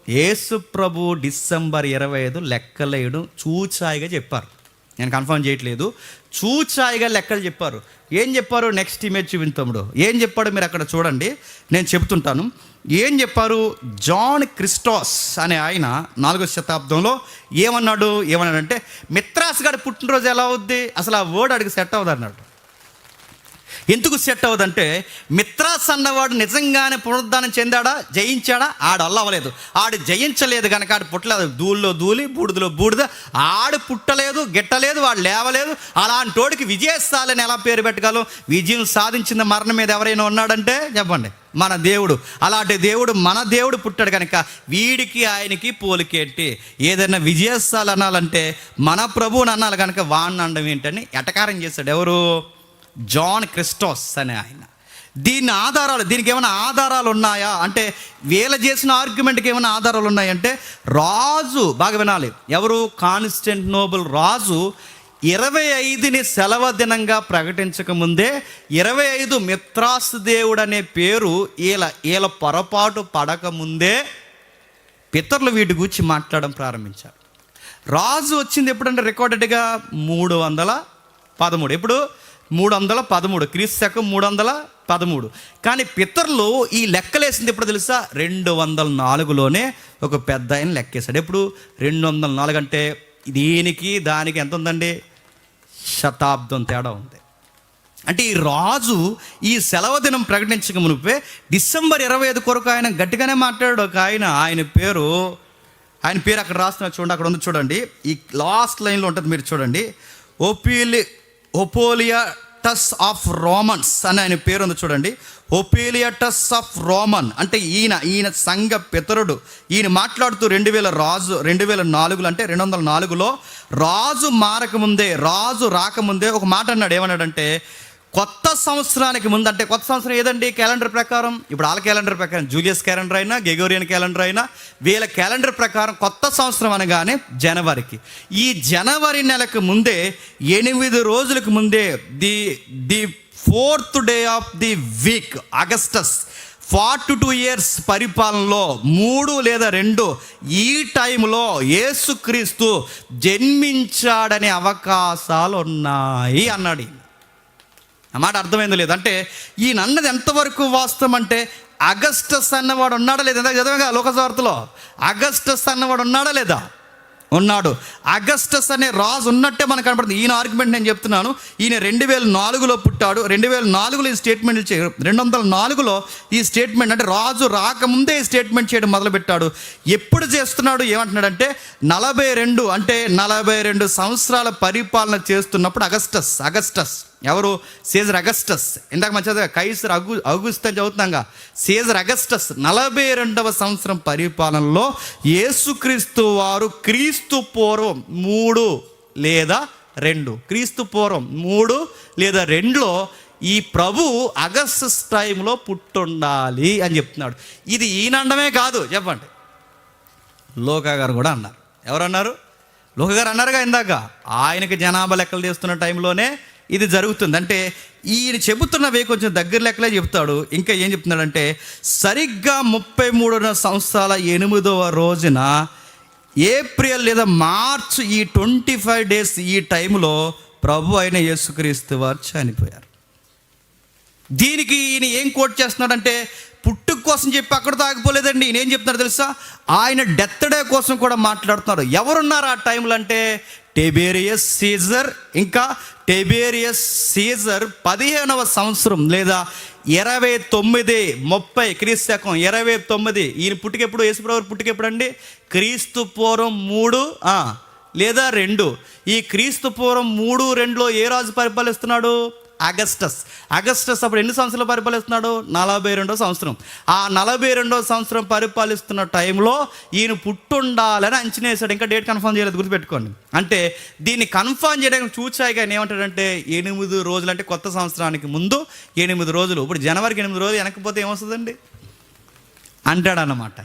యేసు ప్రభు డిసెంబర్ 25 లెక్కలేయడం చూచాయిగా చెప్పారు. నేను కన్ఫర్మ్ చేయట్లేదు, చూచాయిగా లెక్కలు చెప్పారు. ఏం చెప్పారు? నెక్స్ట్ ఇమేజ్ చూపించముడు ఏం చెప్పాడు మీరు అక్కడ చూడండి, నేను చెబుతుంటాను. ఏం చెప్పారు? జాన్ క్రిస్టాస్ అనే ఆయన 4వ శతాబ్దంలో ఏమన్నాడంటే, మిత్రాస్ గారి పుట్టినరోజు ఎలా అవుద్ది? అసలు ఆ వర్డ్ అడిగి సెట్ అవ్వదు అన్నాడు. ఎందుకు సెట్ అవ్వదంటే, మిత్రాస్ అన్నవాడు నిజంగానే పునరుద్ధానం చెందాడా, జయించాడా? ఆడు అవ్వలేదు. ఆడు జయించలేదు కనుక ఆడు పుట్టలేదు. ధూళిలో ధూళి, బూడిదలో బూడిద. ఆడు పుట్టలేదు, గిట్టలేదు, వాడు లేవలేదు. అలాంటి వాడికి విజయశాలని ఎలా పేరు పెట్టగలం? విజయం సాధించిన మరణం మీద ఎవరైనా ఉన్నాడంటే చెప్పండి, మన దేవుడు. అలాంటి దేవుడు, మన దేవుడు పుట్టాడు కనుక వీడికి ఆయనకి పోలికేంటి? ఏదైనా విజయశాల అనాలంటే మన ప్రభువుని అనాలి కనుక వాడిని అనడం ఏంటని ఎటకారం చేశాడు. ఎవరు? జాన్ క్రిస్టాస్ అనే ఆయన. దీనికి ఏమైనా ఆధారాలు ఉన్నాయా అంటే, వీళ్ళ చేసిన ఆర్గ్యుమెంట్కి ఏమైనా ఆధారాలు ఉన్నాయంటే, రాజు బాగా వినాలి, ఎవరు? కాన్స్టాంటినోపుల్ రాజు 25ని సెలవు దినంగా ప్రకటించకముందే 25 మిత్రాస్ దేవుడు అనే పేరు వీళ్ళ పొరపాటు పడకముందే పితరులు వీటి గురించి మాట్లాడడం ప్రారంభించారు. రాజు వచ్చింది ఎప్పుడంటే రికార్డెడ్గా 313. ఎప్పుడు? 313, క్రీస్తు శకం 313. కానీ పితరులు ఈ లెక్కలేసింది ఎప్పుడు తెలుసా? 204లోనే ఒక పెద్ద ఆయన లెక్కేశాడు. ఎప్పుడు? 204 అంటే దానికి ఎంత ఉందండి? శతాబ్దం తేడా ఉంది. అంటే ఈ రాజు ఈ సెలవు దినం ప్రకటించక మునిపే డిసెంబర్ 25 కొరకు ఆయన గట్టిగానే మాట్లాడాడు. ఒక ఆయన పేరు అక్కడ రాస్తున్నారు చూడండి, అక్కడ ఉంది చూడండి, ఈ లాస్ట్ లైన్లో ఉంటుంది, మీరు చూడండి. ఒపోలియా ఒపేలియటస్ ఆఫ్ రోమన్స్ అని ఆయన పేరు ఉంది చూడండి. ఒపేలియటస్ ఆఫ్ రోమన్ అంటే ఈయన సంఘ పితరుడు. ఈయన మాట్లాడుతూ 2004 అంటే 204లో రాజు మారకముందే, రాజు రాకముందే ఒక మాట అన్నాడు. ఏమన్నాడంటే, కొత్త సంవత్సరానికి ముందు, అంటే కొత్త సంవత్సరం ఏదండి క్యాలెండర్ ప్రకారం, ఇప్పుడు వాళ్ళ క్యాలెండర్ ప్రకారం జూలియస్ క్యాలెండర్ అయినా గెగోరియన్ క్యాలెండర్ అయినా వీళ్ళ క్యాలెండర్ ప్రకారం కొత్త సంవత్సరం అనగానే జనవరికి. ఈ జనవరి నెలకు ముందే 8 రోజులకు ముందే the 4th day of the week Augustus 42 years పరిపాలనలో 3 లేదా 2 ఈ టైంలో యేసుక్రీస్తు జన్మించాడనే అవకాశాలు ఉన్నాయి అన్నాడు. ఆ మాట అర్థమైందో లేదు అంటే ఈయన అన్నది ఎంతవరకు వాస్తవం అంటే, అగస్టస్ అన్నవాడు ఉన్నాడా లేదా? ఎంత చదివాగా లోకవార్తలో, అగస్టస్ అన్నవాడు ఉన్నాడా లేదా? ఉన్నాడు. అగస్టస్ అనే రాజు ఉన్నట్టే మనకు కనపడుతుంది. ఈయన ఆర్గ్యుమెంట్ నేను చెప్తున్నాను. ఈయన 2004లో పుట్టాడు. 2004లో ఈ స్టేట్మెంట్ 204లో ఈ స్టేట్మెంట్, అంటే రాజు రాకముందే ఈ స్టేట్మెంట్ చేయడం మొదలుపెట్టాడు. ఎప్పుడు చేస్తున్నాడు? ఏమంటున్నాడంటే 42 సంవత్సరాల పరిపాలన చేస్తున్నప్పుడు అగస్టస్ ఎవరు? Caesar Augustus. ఇందాక మంచిగా కైసర్ అగుస్తు అని చదువుతున్నాగా. సీజర్ అగస్టస్ 42వ సంవత్సరం పరిపాలనలో యేసుక్రీస్తు వారు క్రీస్తు పూర్వం 3 లేదా 2, క్రీస్తు పూర్వం 3 లేదా 2లో ఈ ప్రభు అగస్టస్ టైంలో పుట్టుండాలి అని చెప్తున్నాడు. ఇది ఈయన అనడమే కాదు, చెప్పండి, లోకా గారు కూడా అన్నారు. ఎవరన్నారు? లోకా గారు అన్నారుగా ఇందాక, ఆయనకి జనాభా లెక్కలు తీస్తున్న టైంలోనే ఇది జరుగుతుంది. అంటే ఈయన చెబుతున్నవే కొంచెం దగ్గర లెక్కలే చెప్తాడు. ఇంకా ఏం చెప్తున్నాడంటే, సరిగ్గా 33వ సంవత్సరాల 8వ రోజున ఏప్రిల్ లేదా మార్చ్ ఈ 25 days ఈ టైంలో ప్రభు అయిన యేసుక్రీస్తు వారు చనిపోయారు. దీనికి ఈయన ఏం కోట్ చేస్తున్నాడంటే, పుట్టుక కోసం చెప్పి అక్కడ తాగిపోలేదండి. ఈయన ఏం చెప్తున్నాడు తెలుసా? ఆయన డెత్ డే కోసం కూడా మాట్లాడుతున్నారు. ఎవరున్నారు ఆ టైంలో అంటే, టెబేరియస్ సీజర్. ఇంకా టెబేరియస్ సీజర్ 15వ సంవత్సరం లేదా 29-30 క్రీస్తు శకం 29. ఈయన పుట్టుకెప్పుడు, యేసుప్రభు పుట్టుకెప్పుడు అండి? క్రీస్తు పూర్వం 3 లేదా 2. ఈ క్రీస్తు పూర్వం 3-2లో ఏ రాజు పరిపాలిస్తున్నాడు? అగస్టస్ అప్పుడు ఎన్ని సంవత్సరాలు పరిపాలిస్తున్నాడు? 42వ సంవత్సరం. ఆ 42వ సంవత్సరం పరిపాలిస్తున్న టైంలో ఈయన పుట్టుండాలని అంచనా వేశాడు. ఇంకా డేట్ కన్ఫర్మ్ చేయలేదు, గుర్తుపెట్టుకోండి. అంటే దీన్ని కన్ఫర్మ్ చేయడానికి చూచాయి కానీ ఏమంటాడంటే, 8 రోజులు అంటే కొత్త సంవత్సరానికి ముందు 8 రోజులు. ఇప్పుడు జనవరికి 8 రోజులు వెనకపోతే ఏమొస్తుందండి అంటాడన్నమాట.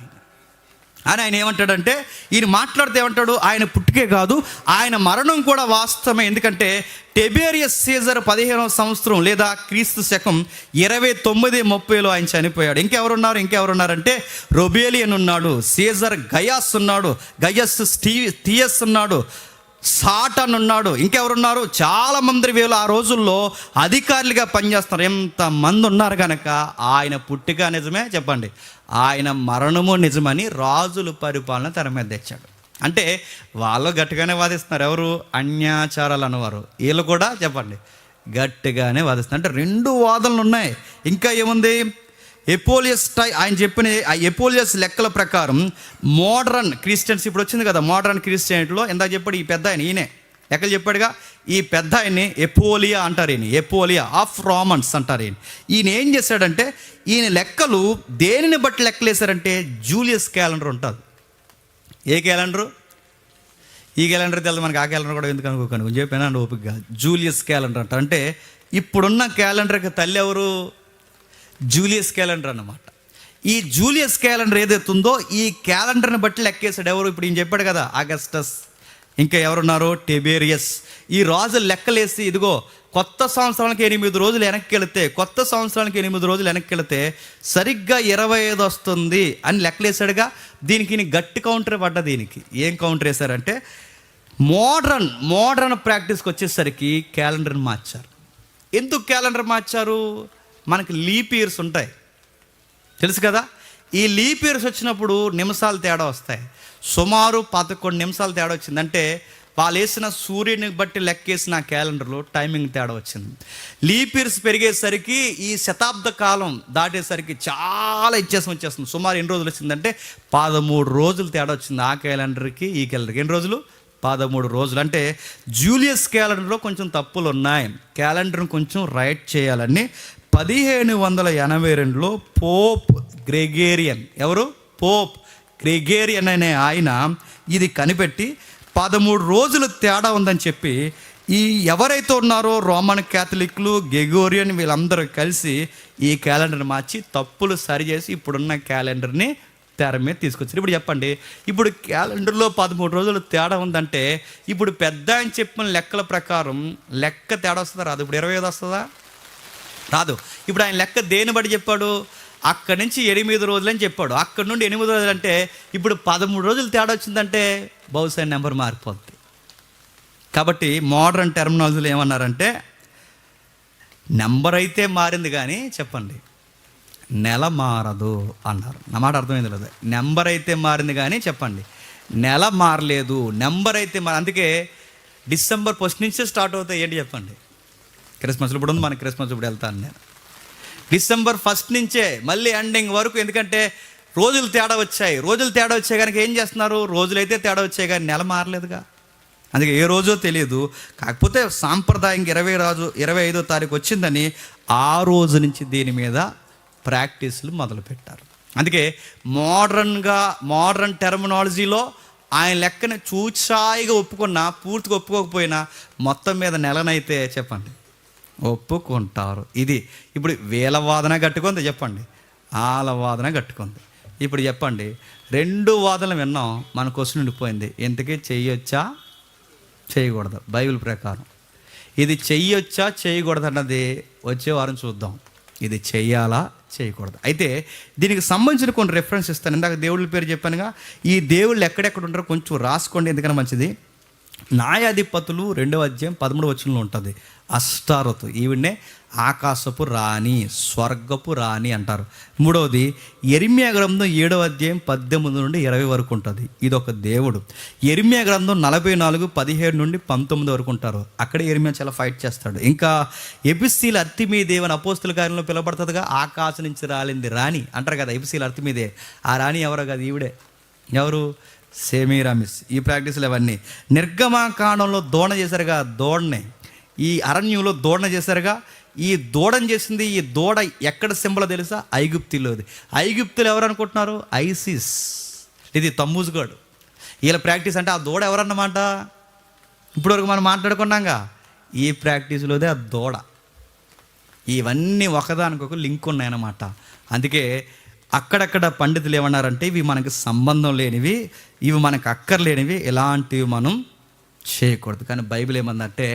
అని ఆయన ఏమంటాడంటే, ఈయన మాట్లాడితే ఏమంటాడు, ఆయన పుట్టుకే కాదు ఆయన మరణం కూడా వాస్తవమే. ఎందుకంటే టెబేరియస్ సీజర్ 15వ సంవత్సరం లేదా క్రీస్తు శకం 29-30లో ఆయన చనిపోయాడు. ఇంకెవరున్నారంటే, రొబేలియన్ ఉన్నాడు, సీజర్ గయాస్ ఉన్నాడు, గయస్ థియస్ ఉన్నాడు, సాటన్ ఉన్నాడు. ఇంకెవరున్నారు? చాలామంది వీళ్ళు ఆ రోజుల్లో అధికారులుగా పనిచేస్తారు. ఎంతమంది ఉన్నారు కనుక ఆయన పుట్టుక నిజమే, చెప్పండి, ఆయన మరణము నిజమని రాజుల పరిపాలన తెర మీద తెచ్చాడు. అంటే వాళ్ళు గట్టిగానే వాదిస్తున్నారు. ఎవరు? అన్యాచారాలు అన్నవారు. వీళ్ళు కూడా చెప్పండి గట్టిగానే వాదిస్తున్నారు. అంటే 2 వాదనలు ఉన్నాయి. ఇంకా ఏముంది? ఎపోలియస్ ఆయన చెప్పిన ఎపోలియస్ లెక్కల ప్రకారం మోడర్న్ క్రిస్టియన్స్ ఇప్పుడు వచ్చింది కదా, మోడర్న్ క్రిస్టియనిటీలో ఇందాక చెప్పాడు ఈ పెద్ద ఆయన, ఈయనే లెక్కలు చెప్పాడుగా. ఈ పెద్ద ఆయన్ని ఎపోలియా అంటారు. ఎపోలియా ఆఫ్ రోమన్స్ అంటారు. ఈయన ఏం చేశాడంటే, ఈయన లెక్కలు దేనిని బట్టి లెక్కలు వేశారంటే, జూలియస్ క్యాలెండర్ ఉంటుంది. ఏ క్యాలెండరు? ఈ క్యాలెండర్ తెలుసు మనకి, ఆ క్యాలెండర్ కూడా ఎందుకు అనుకోకండి, కొంచెం చెప్పాను ఓపికగా. జూలియస్ క్యాలెండర్ అంటారు. అంటే ఇప్పుడున్న క్యాలెండర్కి తల్లి ఎవరు? జూలియస్ క్యాలెండర్ అన్నమాట. ఈ జూలియస్ క్యాలెండర్ ఏదైతే ఉందో ఈ క్యాలెండర్ని బట్టి లెక్కేసాడు. ఎవరు? ఇప్పుడు ఈయన చెప్పాడు కదా, అగస్టస్. ఇంకా ఎవరున్నారు? టెబేరియస్. ఈ రాజులు లెక్కలేసి ఇదిగో కొత్త సంవత్సరానికి 8 రోజులు వెనక్కి వెళితే, కొత్త సంవత్సరానికి 8 రోజులు వెనక్కి వెళితే సరిగ్గా 25 వస్తుంది అని లెక్కలేసాడుగా. దీనికి గట్టి కౌంటర్ పడ్డ. దీనికి ఏం కౌంటర్ వేశారంటే, మోడర్న్ ప్రాక్టీస్కి వచ్చేసరికి క్యాలెండర్ని మార్చారు. ఎందుకు క్యాలెండర్ మార్చారు? మనకి లీప్ ఇయర్స్ ఉంటాయి తెలుసు కదా. ఈ లీప్ ఇయర్స్ వచ్చినప్పుడు నిమిషాలు తేడా వస్తాయి. సుమారు 11 నిమిషాలు తేడా వచ్చిందంటే వాళ్ళు వేసిన సూర్యుని బట్టి లెక్కేసిన క్యాలెండర్లో టైమింగ్ తేడా వచ్చింది. లీప్ ఇయర్స్ పెరిగేసరికి ఈ శతాబ్ద కాలం దాటేసరికి చాలా వ్యత్యాసం వచ్చేస్తుంది. సుమారు ఎన్ని రోజులు వచ్చిందంటే 13 రోజులు తేడా వచ్చింది ఆ క్యాలెండర్కి ఈ క్యాలెండర్కి. ఎన్ని రోజులు? 13 రోజులు. అంటే జూలియస్ క్యాలెండర్లో కొంచెం తప్పులు ఉన్నాయి, క్యాలెండర్ని కొంచెం రైట్ చేయాలని 1582లో పోప్ గ్రెగేరియన్, ఎవరు? పోప్ గ్రెగేరియన్ అనే ఆయన ఇది కనిపెట్టి 13 రోజులు తేడా ఉందని చెప్పి ఈ ఎవరైతే ఉన్నారో రోమన్ క్యాథలిక్లు, గ్రెగోరియన్ వీళ్ళందరూ కలిసి ఈ క్యాలెండర్ని మార్చి తప్పులు సరిచేసి ఇప్పుడున్న క్యాలెండర్ని తెర మీద తీసుకొచ్చారు. ఇప్పుడు చెప్పండి, ఇప్పుడు క్యాలెండర్లో 13 రోజులు తేడా ఉందంటే ఇప్పుడు పెద్ద ఆయన చెప్పిన లెక్కల ప్రకారం లెక్క తేడా వస్తుందా? రాదు. ఇప్పుడు 25 వస్తుందా? రాదు. ఇప్పుడు ఆయన లెక్క దేని బట్టి చెప్పాడు? అక్కడి నుంచి 8 రోజులు అని చెప్పాడు. అక్కడి నుండి 8 రోజులు అంటే ఇప్పుడు 13 రోజులు తేడా వచ్చిందంటే బహుశా నెంబర్ మారిపోద్ది. కాబట్టి మోడర్న్ టెర్మినాలజీలో ఏమన్నారంటే నెంబర్ అయితే మారింది కానీ చెప్పండి నెల మారదు అన్నారు. నా మాట అర్థమైంది లేదా? నెంబర్ అయితే మారింది కానీ చెప్పండి నెల మారలేదు. నెంబర్ అయితే అందుకే డిసెంబర్ 1 నుంచే స్టార్ట్ అవుతాయి. ఏంటి చెప్పండి? క్రిస్మస్ ఇప్పుడు ఉంది మనకి, క్రిస్మస్ ఇప్పుడు వెళ్తాను నేను. డిసెంబర్ 1 నుంచే మళ్ళీ ఎండింగ్ వరకు. ఎందుకంటే రోజులు తేడా వచ్చాయి. రోజులు తేడా వచ్చాయి కనుక ఏం చేస్తున్నారు? రోజులైతే తేడా వచ్చాయి కానీ నెల మారలేదుగా. అందుకే ఏ రోజో తెలియదు. కాకపోతే సాంప్రదాయంగా 25వ తారీఖు వచ్చిందని ఆ రోజు నుంచి దీని మీద ప్రాక్టీస్లు మొదలుపెట్టారు. అందుకే మోడర్న్ టెర్మినాలజీలో ఆయన లెక్కని చూచాయిగా ఒప్పుకున్నా, పూర్తిగా ఒప్పుకోకపోయినా మొత్తం మీద నెలనైతే చెప్పండి ఒప్పుకుంటారు. ఇది ఇప్పుడు వీళ్ళ వాదన కట్టుకుంది, చెప్పండి వాళ్ళ వాదన కట్టుకుంది. ఇప్పుడు చెప్పండి 2 వాదనలు విన్నాం, మన క్వశ్చన్ ఉండిపోయింది. ఇంతకీ చెయ్యొచ్చా చేయకూడదు? బైబిల్ ప్రకారం ఇది చెయ్యొచ్చా చేయకూడదు అన్నది వచ్చే వారం చూద్దాం. ఇది చెయ్యాలా చేయకూడదు. అయితే దీనికి సంబంధించిన కొన్ని రెఫరెన్స్ ఇస్తాను. ఇందాక దేవుళ్ళ పేరు చెప్పానుగా, ఈ దేవుళ్ళు ఎక్కడెక్కడ ఉంటారో కొంచెం రాసుకోండి, ఎందుకన్నా మంచిది. న్యాయాధిపతులు 2వ అధ్యాయం 13వ వచనంలో ఉంటుంది అష్టారోతు. ఈవిడ్నే ఆకాశపు రాణి, స్వర్గపు రాణి అంటారు. 3వది యెరెమీయా గ్రంథం 7వ అధ్యాయం 18 నుండి 20 వరకు ఉంటుంది. ఇది ఒక దేవుడు. యెరెమీయా గ్రంథం 44 17 నుండి 19 వరకు ఉంటారు. అక్కడే యెరెమీయా చాలా ఫైట్ చేస్తాడు. ఇంకా ఎబిసీల అర్తిమీదే అని అపోస్తుల కార్యంలో పిలబడుతుందిగా, ఆకాశం నుంచి రాలింది రాణి అంటారు కదా, ఎబిసీల అర్తిమీదే. ఆ రాణి ఎవరో కదా, ఈవిడే. ఎవరు? సెమీరామిస్. ఈ ప్రాక్టీసులు అవన్నీ నిర్గమాకాండంలో దోణ చేశారుగా, దోడనే ఈ అరణ్యంలో దోడన చేశారుగా. ఈ దూడని చేసింది, ఈ దూడ ఎక్కడ సింబల్ తెలుసా? ఐగుప్తులోది. ఐగుప్తులు ఎవరు అనుకుంటున్నారు? ఐసిస్. ఇది తమ్మూజుగాడు. వీళ్ళ ప్రాక్టీస్ అంటే ఆ దూడ ఎవరన్నమాట? ఇప్పటివరకు మనం మాట్లాడుకున్నాంగా, ఈ ప్రాక్టీస్లోదే ఆ దూడ. ఇవన్నీ ఒకదానికొక లింక్ ఉన్నాయన్నమాట. అందుకే అక్కడక్కడ పండితులు ఏమన్నారంటే ఇవి మనకు సంబంధం లేనివి, ఇవి మనకు అక్కర్లేనివి, ఇలాంటివి మనం చేయకూడదు. కానీ బైబిల్ ఏమందంటే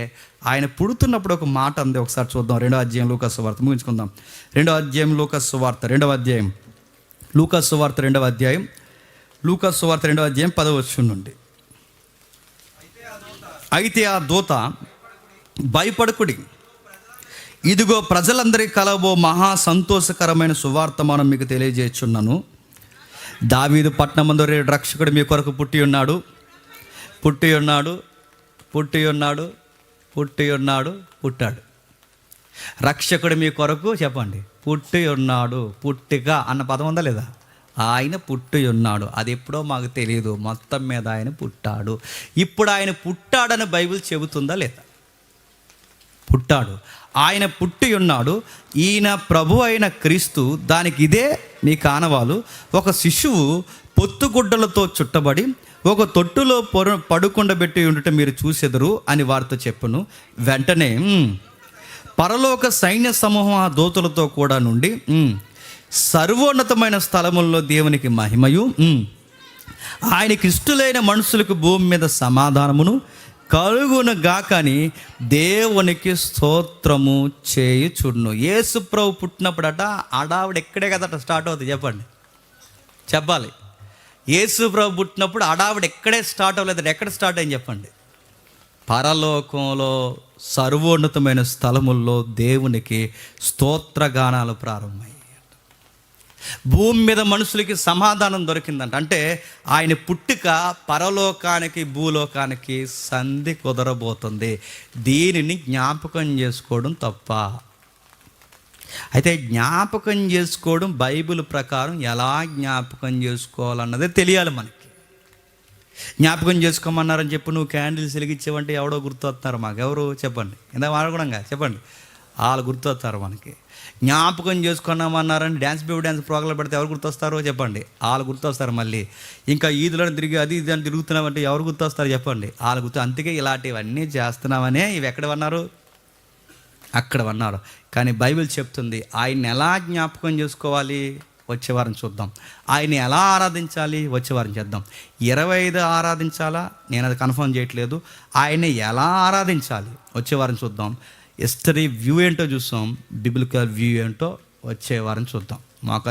ఆయన పుడుతున్నప్పుడు ఒక మాట ఉంది. ఒకసారి చూద్దాం. 2వ అధ్యాయం లూకాసు వార్త ముగించుకుందాం. 2వ అధ్యాయం లూకాసు వార్త 2వ అధ్యాయం లూకాసు వార్త 2వ అధ్యాయం లూకాసు వార్త 2వ అధ్యాయం 10వ వచనం నుండి. అయితే ఆ దూత భయపడకుడి, ఇదిగో ప్రజలందరికీ కలబో మహా సంతోషకరమైన సువార్తమానం మీకు తెలియజేయుచున్నాను. దావీదు పట్టణమందు రక్షకుడు మీ కొరకు పుట్టి ఉన్నాడు, పుట్టి ఉన్నాడు, పుట్టి ఉన్నాడు, పుట్టి ఉన్నాడు, పుట్టాడు. రక్షకుడు మీ కొరకు చెప్పండి పుట్టి ఉన్నాడు. పుట్టిక అన్న పదం ఉందా లేదా? ఆయన పుట్టి ఉన్నాడు. అది ఎప్పుడో మాకు తెలియదు. మొత్తం మీద ఆయన పుట్టాడు. ఇప్పుడు ఆయన పుట్టాడని బైబిల్ చెబుతుందా లేదా? పుట్టాడు. ఆయన పుట్టి ఉన్నాడు. ఈయన ప్రభు అయిన క్రీస్తు. దానికి ఇదే మీ కానవాలు. ఒక శిశువు పొత్తుగుడ్డలతో చుట్టబడి ఒక తొట్టులో పడుకుండబెట్టి ఉండటం మీరు చూసెదరు అని వారితో చెప్పును. వెంటనే పరలోక సైన్య సమూహం ఆ దూతలతో కూడా నుండి సర్వోన్నతమైన స్థలముల్లో దేవునికి మహిమయు, ఆయనకి ఇష్టలైన మనుషులకు భూమి మీద సమాధానమును కలుగును గాకని దేవునికి స్తోత్రము చేయుచుండును. యేసు ప్రభు పుట్టినప్పుడట అడావిడ ఎక్కడే కదట స్టార్ట్ అవుతుంది. చెప్పండి, చెప్పాలి. యేసు ప్రభు పుట్టినప్పుడు అడావిడ ఎక్కడే స్టార్ట్ అవ్వలేదు. ఎక్కడ స్టార్ట్ అయింది చెప్పండి? పరలోకంలో సర్వోన్నతమైన స్థలముల్లో దేవునికి స్తోత్రగానాలు ప్రారంభమయ్యాయి. భూమి మీద మనుషులకి సమాధానం దొరికిందంట. అంటే ఆయన పుట్టుక పరలోకానికి భూలోకానికి సంధి కుదరబోతుంది. దీనిని జ్ఞాపకం చేసుకోవడం తప్ప. అయితే జ్ఞాపకం చేసుకోవడం బైబిల్ ప్రకారం ఎలా జ్ఞాపకం చేసుకోవాలన్నదే తెలియాలి మనకి. జ్ఞాపకం చేసుకోమన్నారని చెప్పి నువ్వు క్యాండిల్స్ వెలిగించేవంటే ఎవడో గుర్తొస్తున్నారు మాకు. ఎవరు చెప్పండి, ఇందా వాడకూడంగా చెప్పండి. వాళ్ళు గుర్తొస్తారు మనకి. జ్ఞాపకం చేసుకున్నామన్నారని డ్యాన్స్ ప్రోగ్రాం పెడితే ఎవరు గుర్తొస్తారో చెప్పండి, వాళ్ళు గుర్తొస్తారు. మళ్ళీ ఇంకా ఈదులను తిరిగి అది ఇది అని తిరుగుతున్నామంటే ఎవరు గుర్తొస్తారు చెప్పండి, వాళ్ళు గుర్తు. అందుకే ఇలాంటివన్నీ చేస్తున్నామనే ఇవి ఎక్కడ ఉన్నారు, అక్కడ ఉన్నారు. కానీ బైబిల్ చెప్తుంది ఆయన్ని ఎలా జ్ఞాపకం చేసుకోవాలి, వచ్చే వారం చూద్దాం. ఆయన్ని ఎలా ఆరాధించాలి, వచ్చే వారం చేద్దాం. 25 ఆరాధించాలా, నేను అది కన్ఫర్మ్ చేయట్లేదు. ఆయన్ని ఎలా ఆరాధించాలి వచ్చే వారం చూద్దాం. హిస్టరీ వ్యూ ఏంటో చూస్తాం, బిబిలికల్ వ్యూ ఏంటో వచ్చే వారం చూద్దాం. మాకు